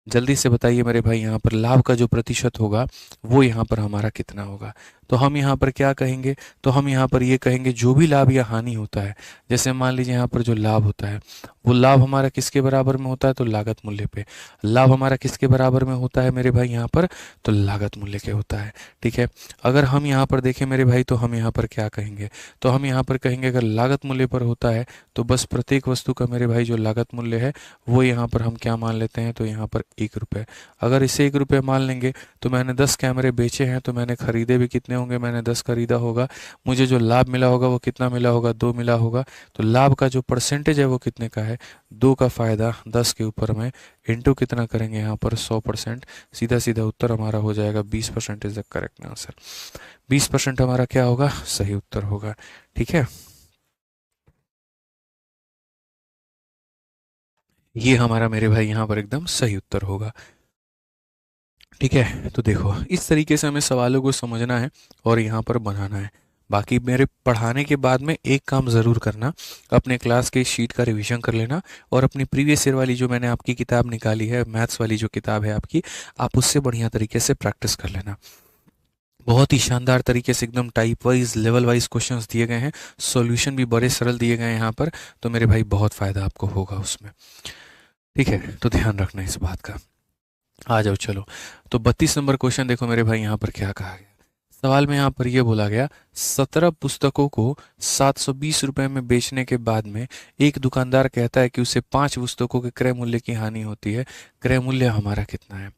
जल्दी से बताइए मेरे भाई, यहाँ पर लाभ का जो प्रतिशत होगा वो यहाँ पर हमारा कितना होगा? तो हम यहाँ पर क्या कहेंगे, तो हम यहाँ पर ये कहेंगे जो भी लाभ या हानि होता है, जैसे मान लीजिए यहाँ पर जो लाभ होता है वो लाभ हमारा किसके बराबर में होता है, तो लागत मूल्य पे। लाभ हमारा किसके बराबर में होता है मेरे भाई यहाँ पर, तो लागत मूल्य के होता है। ठीक है, अगर हम यहाँ पर देखें मेरे भाई तो हम यहाँ पर क्या कहेंगे, तो हम यहाँ पर कहेंगे अगर लागत मूल्य पर होता है तो बस प्रत्येक वस्तु का मेरे भाई जो लागत मूल्य है वो यहाँ पर हम क्या मान लेते हैं, तो यहाँ पर 1 रुपये। अगर इसे 1 रुपये मान लेंगे तो मैंने 10 कैमरे बेचे हैं तो मैंने खरीदे भी कितने होंगे, मैंने 10 खरीदा होगा, मुझे जो लाभ मिला होगा वो कितना मिला होगा, 2 मिला होगा। तो लाभ का जो परसेंटेज है वो कितने का है, 2 का फायदा 10 के ऊपर में इंटू कितना करेंगे यहाँ पर 100%, सीधा सीधा उत्तर हमारा हो जाएगा 20% इज द करेक्ट आंसर। 20% हमारा क्या होगा, सही उत्तर होगा। ठीक है, ये हमारा मेरे भाई यहाँ पर एकदम सही उत्तर होगा। ठीक है, तो देखो इस तरीके से हमें सवालों को समझना है और यहाँ पर बनाना है। बाकी मेरे पढ़ाने के बाद में एक काम ज़रूर करना, अपने क्लास के शीट का रिवीजन कर लेना और अपनी प्रीवियस ईयर वाली जो मैंने आपकी किताब निकाली है, मैथ्स वाली जो किताब है आपकी, आप उससे बढ़िया तरीके से प्रैक्टिस कर लेना। बहुत ही शानदार तरीके से एकदम type wise level wise questions दिए गए हैं, सॉल्यूशन भी बड़े सरल दिए गए हैं यहाँ पर, तो मेरे भाई बहुत फ़ायदा आपको होगा उसमें। ठीक है, तो ध्यान रखना इस बात का। आ जाओ चलो, तो 32 नंबर क्वेश्चन देखो मेरे भाई, यहाँ पर क्या कहा गया सवाल में, यहाँ पर ये बोला गया 17 पुस्तकों को 720 रुपए में बेचने के बाद में एक दुकानदार कहता है कि उसे 5 पुस्तकों के क्रय मूल्य की हानि होती है, क्रय मूल्य हमारा कितना है?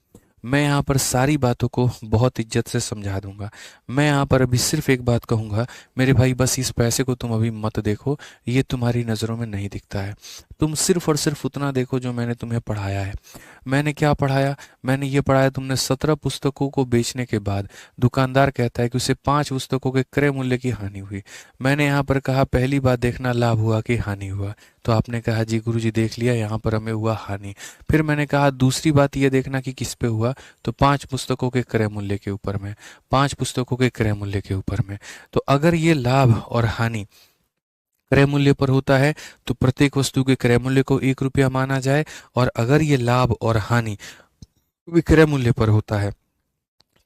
मैं यहाँ पर सारी बातों को बहुत इज्जत से समझा दूंगा। मैं यहाँ पर अभी सिर्फ एक बात कहूँगा मेरे भाई, बस इस पैसे को तुम अभी मत देखो, ये तुम्हारी नज़रों में नहीं दिखता है। तुम सिर्फ और सिर्फ उतना देखो जो मैंने तुम्हें पढ़ाया है। मैंने क्या पढ़ाया, मैंने ये पढ़ाया तुमने 17 पुस्तकों को बेचने के बाद दुकानदार कहता है कि उसे 5 पुस्तकों के क्रय मूल्य की हानि हुई। मैंने यहाँ पर कहा पहली बात देखना लाभ हुआ कि हानि हुआ, तो आपने कहा जी गुरुजी देख लिया, यहाँ पर हमें हुआ हानि। फिर मैंने कहा दूसरी बात ये देखना कि किस पे हुआ, तो 5 पुस्तकों के क्रय मूल्य के ऊपर में, 5 पुस्तकों के क्रय मूल्य के ऊपर में। तो अगर ये लाभ और हानि क्रय मूल्य पर होता है तो प्रत्येक वस्तु के क्रय मूल्य को 1 रुपया माना जाए, और अगर ये लाभ और हानि विक्रय मूल्य पर होता है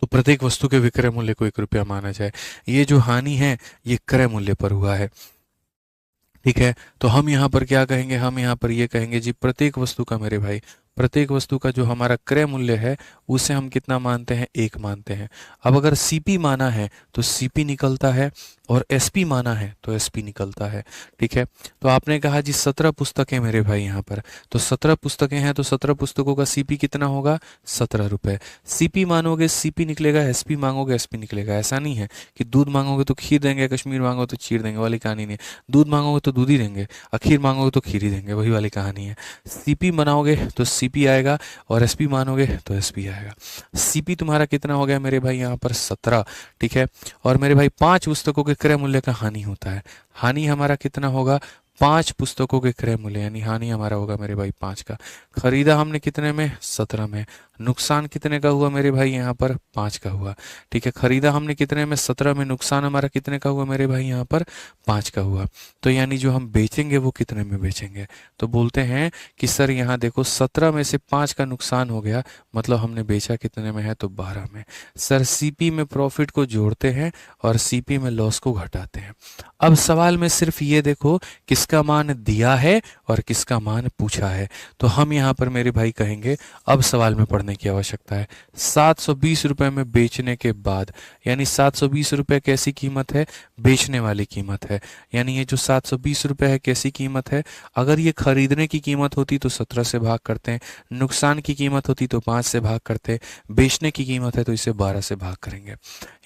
तो प्रत्येक वस्तु के विक्रय मूल्य को 1 रुपया माना जाए। ये जो हानि है ये क्रय मूल्य पर हुआ है। ठीक है, तो हम यहाँ पर क्या कहेंगे, हम यहाँ पर ये कहेंगे जी प्रत्येक वस्तु का मेरे भाई, प्रत्येक वस्तु का जो हमारा क्रय मूल्य है उसे हम कितना मानते हैं, 1 मानते हैं। अब अगर सीपी माना है तो सीपी निकलता है, और एसपी माना है तो एसपी निकलता है। ठीक है, तो आपने कहा जी 17 पुस्तकें मेरे भाई यहाँ पर, तो 17 पुस्तकें हैं तो 17 पुस्तकों का सीपी कितना होगा, 17 रुपये। सीपी मानोगे सीपी निकलेगा, एसपी मांगोगे एसपी निकलेगा। ऐसा नहीं है कि दूध मांगोगे तो खीर देंगे, कश्मीर मांगोगे तो चीर देंगे, वाली कहानी नहीं है। दूध मांगोगे तो दूध ही देंगे, खीर मांगोगे तो खीर ही देंगे, वही वाली कहानी है। सीपी बनाओगे तो सीपी आएगा, और एसपी मानोगे तो एसपी आएगा। सीपी तुम्हारा कितना हो गया मेरे भाई यहाँ पर, 17। ठीक है, और मेरे भाई 5 पुस्तकों के क्रय मूल्य का हानि होता है। हानि हमारा कितना होगा, 5 पुस्तकों के क्रय मूल्य, यानी हानि हमारा होगा मेरे भाई 5 का। खरीदा हमने कितने में, 17 में। नुकसान कितने का हुआ मेरे भाई यहाँ पर, 5 का हुआ। ठीक है, खरीदा हमने कितने में, 17 में। नुकसान हमारा कितने का हुआ मेरे भाई यहाँ पर, 5 का हुआ। तो यानी जो हम बेचेंगे वो कितने में बेचेंगे, तो बोलते हैं कि सर यहाँ देखो 17 में से 5 का नुकसान हो गया, मतलब हमने बेचा कितने में है, तो 12 में। सर सीपी में प्रॉफिट को जोड़ते हैं और सीपी में लॉस को घटाते हैं। अब सवाल में सिर्फ ये देखो किसका मान दिया है और किसका मान पूछा है, तो हम यहाँ पर मेरे भाई कहेंगे अब सवाल में पढ़ने की आवश्यकता है। 720 रुपए में बेचने के बाद, यानी 720 रुपए कैसी कीमत है, बेचने वाली कीमत है। यानी ये जो 720 रुपए है कैसी कीमत है, अगर ये खरीदने की कीमत होती तो 17 से भाग करते हैं, नुकसान की कीमत होती तो 5 से भाग करते, बेचने की कीमत है तो इसे 12 से भाग करेंगे।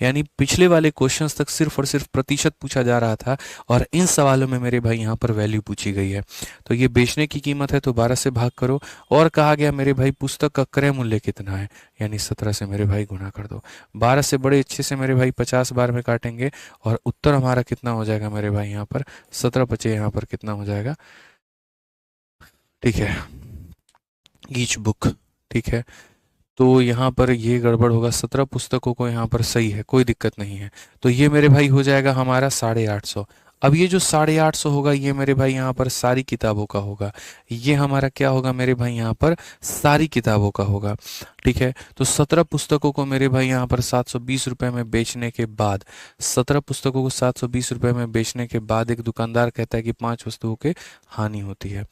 यानी पिछले वाले क्वेश्चंस तक सिर्फ और सिर्फ प्रतिशत पूछा जा रहा था, और इन सवालों में मेरे भाई यहाँ पर वैल्यू पूछी गई है। तो ये बेचने की कीमत है तो 12 से भाग करो, और कहा गया मेरे भाई पुस्तक का क्रय मूल्य कितना है, यानी 17 से मेरे भाई गुना कर दो। 12 से बड़े अच्छे से मेरे भाई 50 बार में काटेंगे, और उत्तर हमारा कितना हो जाएगा मेरे भाई यहाँ पर, 17 बचे यहाँ पर कितना हो जाएगा। ठीक है, ईच बुक। ठीक है, तो यहाँ पर ये गड़बड़ होगा, 17 पुस्तकों को यहाँ पर सही है, कोई दिक्कत नहीं है। तो ये मेरे भाई हो जाएगा हमारा 850। अब ये जो 850 होगा ये मेरे भाई यहाँ पर सारी किताबों का होगा, ये हमारा क्या होगा मेरे भाई यहाँ पर सारी किताबों का होगा। ठीक है, तो 17 पुस्तकों को मेरे भाई यहाँ पर 720 रुपये में बेचने के बाद, 17 पुस्तकों को 720 रुपये में बेचने के बाद एक दुकानदार कहता है कि 5 वस्तुओं के हानि होती है।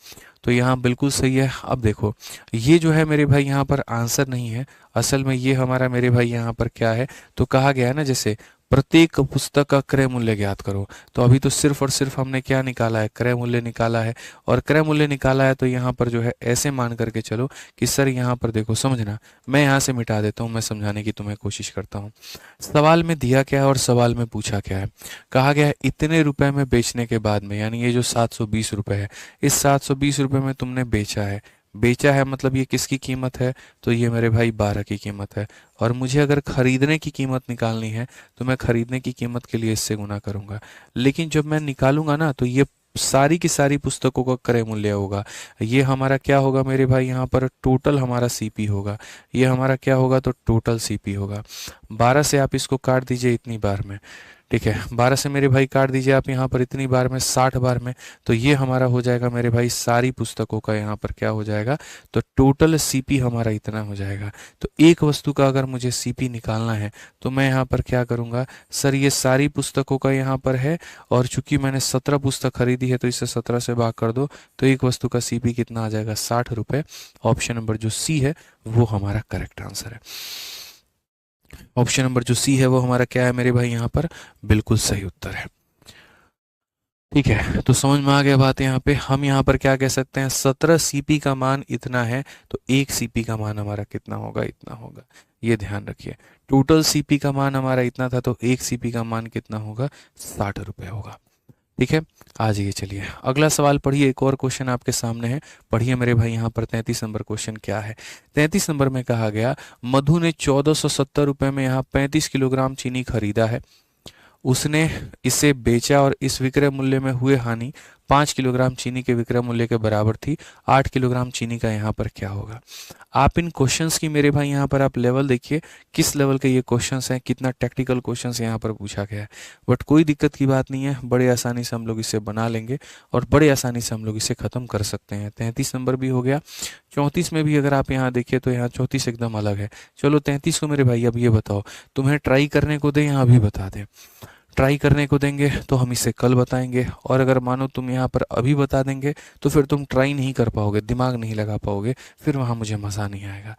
तो यहाँ बिल्कुल सही है। अब देखो ये जो है मेरे भाई यहाँ पर आंसर नहीं है, असल में ये हमारा मेरे भाई यहाँ पर क्या है, तो कहा गया है ना जैसे प्रत्येक पुस्तक का क्रय मूल्य ज्ञात करो। तो अभी तो सिर्फ और सिर्फ हमने क्या निकाला है, क्रय मूल्य निकाला है। और क्रय मूल्य निकाला है तो यहाँ पर जो है ऐसे मान करके चलो कि सर यहाँ पर देखो, समझना, मैं यहाँ से मिटा देता हूँ, मैं समझाने की तुम्हें कोशिश करता हूँ। सवाल में दिया क्या है और सवाल में पूछा क्या है, कहा गया है इतने रुपए में बेचने के बाद में, यानी ये जो 720 रुपये है, इस 720 रुपये में तुमने बेचा है। बेचा है मतलब ये किसकी कीमत है, तो ये मेरे भाई 12 की कीमत है। और मुझे अगर खरीदने की कीमत निकालनी है तो मैं खरीदने की कीमत के लिए इससे गुना करूंगा। लेकिन जब मैं निकालूंगा ना तो ये सारी की सारी पुस्तकों का क्रय मूल्य होगा। ये हमारा क्या होगा मेरे भाई यहाँ पर, टोटल हमारा सीपी होगा। ये हमारा क्या होगा, तो टोटल सीपी होगा। 12 से आप इसको काट दीजिए इतनी बार में, ठीक है, 12 से मेरे भाई काट दीजिए आप यहाँ पर इतनी बार में, 60 बार में, तो ये हमारा हो जाएगा मेरे भाई सारी पुस्तकों का यहाँ पर क्या हो जाएगा, तो टोटल सीपी हमारा इतना हो जाएगा। तो एक वस्तु का अगर मुझे सीपी निकालना है तो मैं यहाँ पर क्या करूँगा, सर ये सारी पुस्तकों का यहाँ पर है, और चूंकि मैंने 17 पुस्तक खरीदी है तो इसे 17 से भाग कर दो, तो एक वस्तु का सीपी कितना आ जाएगा, 60 रुपये। ऑप्शन नंबर जो सी है वो हमारा करेक्ट आंसर है। ऑप्शन नंबर जो सी है वो हमारा क्या है मेरे भाई यहाँ पर, बिल्कुल सही उत्तर है। ठीक है, तो समझ में आ गया बात। यहाँ पे हम यहाँ पर क्या कह सकते हैं, 17 सीपी का मान इतना है तो एक सीपी का मान हमारा कितना होगा, इतना होगा। ये ध्यान रखिए, टोटल सीपी का मान हमारा इतना था तो एक सीपी का मान कितना होगा, 60 रुपये होगा। ठीक है, आ जाइए, चलिए अगला सवाल पढ़िए। एक और क्वेश्चन आपके सामने है, पढ़िए मेरे भाई। यहाँ पर 33 नंबर क्वेश्चन क्या है, 33 नंबर में कहा गया मधु ने 1470 रुपये में यहाँ 35 किलोग्राम चीनी खरीदा है। उसने इसे बेचा और इस विक्रय मूल्य में हुए हानि 5 किलोग्राम चीनी के विक्रय मूल्य के बराबर थी। 8 किलोग्राम चीनी का यहाँ पर क्या होगा। आप इन क्वेश्चंस की मेरे भाई यहाँ पर आप लेवल देखिए, किस लेवल के ये क्वेश्चंस हैं, कितना टेक्निकल क्वेश्चंस यहाँ पर पूछा गया है। बट कोई दिक्कत की बात नहीं है, बड़े आसानी से हम लोग इसे बना लेंगे और बड़े आसानी से हम लोग इसे ख़त्म कर सकते हैं। 33 नंबर भी हो गया। 34 में भी अगर आप यहाँ देखिए तो यहाँ 34 एकदम अलग है। चलो 33 को मेरे भाई अब ये बताओ, तुम्हें ट्राई करने को दें या अभी बता दें। ट्राई करने को देंगे तो हम इसे कल बताएंगे, और अगर मानो तुम यहाँ पर अभी बता देंगे तो फिर तुम ट्राई नहीं कर पाओगे, दिमाग नहीं लगा पाओगे, फिर वहाँ मुझे मज़ा नहीं आएगा।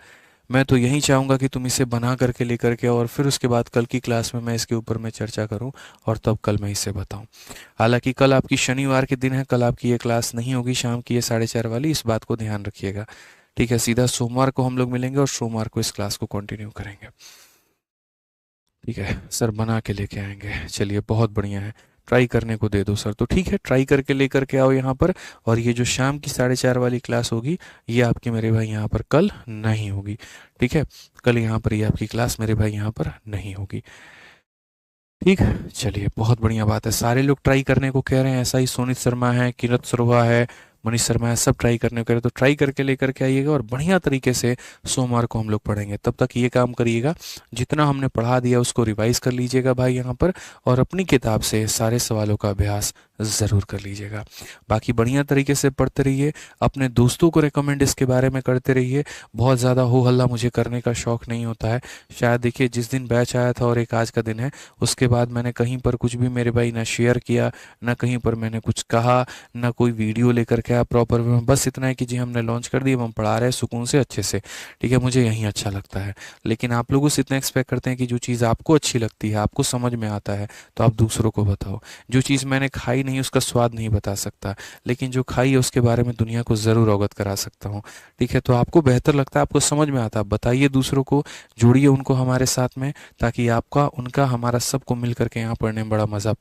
मैं तो यही चाहूँगा कि तुम इसे बना करके लेकर के, और फिर उसके बाद कल की क्लास में मैं इसके ऊपर मैं चर्चा करूँ और तब कल मैं इसे बताऊँ। हालांकि कल आपकी शनिवार के दिन है, कल आपकी ये क्लास नहीं होगी शाम की, ये 4:30 वाली, इस बात को ध्यान रखिएगा। ठीक है, सीधा सोमवार को हम लोग मिलेंगे और सोमवार को इस क्लास को कंटिन्यू करेंगे। ठीक है सर, बना के लेके आएंगे, चलिए बहुत बढ़िया है। ट्राई करने को दे दो सर, तो ठीक है ट्राई करके लेकर के आओ यहाँ पर। और ये जो शाम की 4:30 वाली क्लास होगी ये आपकी मेरे भाई यहाँ पर कल नहीं होगी। ठीक है, कल यहाँ पर ये आपकी क्लास मेरे भाई यहाँ पर नहीं होगी। ठीक है, चलिए बहुत बढ़िया बात है, सारे लोग ट्राई करने को कह रहे हैं। ऐसा ही सोनित शर्मा है, किरत सरोवा है, मनीष शर्मा है, सब ट्राई करने को कह रहे हैं। तो ट्राई करके लेकर के आइएगा और बढ़िया तरीके से सोमवार को हम लोग पढ़ेंगे। तब तक ये काम करिएगा, जितना हमने पढ़ा दिया उसको रिवाइज कर लीजिएगा भाई यहाँ पर, और अपनी किताब से सारे सवालों का अभ्यास ज़रूर कर लीजिएगा। बाकी बढ़िया तरीके से पढ़ते रहिए, अपने दोस्तों को रिकमेंड इसके बारे में करते रहिए। बहुत ज़्यादा हो हल्ला मुझे करने का शौक़ नहीं होता है। शायद देखिए जिस दिन बैच आया था और एक आज का दिन है, उसके बाद मैंने कहीं पर कुछ भी मेरे भाई ना शेयर किया, ना कहीं पर मैंने कुछ कहा, ना कोई वीडियो लेकर के प्रॉपर में। बस इतना है कि जी हमने लॉन्च कर दिया, हम पढ़ा रहे हैं सुकून से अच्छे से। ठीक है, मुझे यही अच्छा लगता है। लेकिन आप लोगों से इतना एक्सपेक्ट करते हैं कि जो चीज़ आपको अच्छी लगती है, आपको समझ में आता है, तो आप दूसरों को बताओ। जो चीज़ मैंने खाई नहीं उसका स्वाद नहीं बता सकता, लेकिन जो खाई है उसके बारे में दुनिया को ज़रूर अवगत करा सकता हूँ। ठीक है, तो आपको बेहतर लगता है, आपको समझ में आता है, बताइए दूसरों को, जोड़िए उनको हमारे साथ में, ताकि आपका उनका हमारा सबको मिल करके यहाँ पढ़ने में बड़ा मज़ा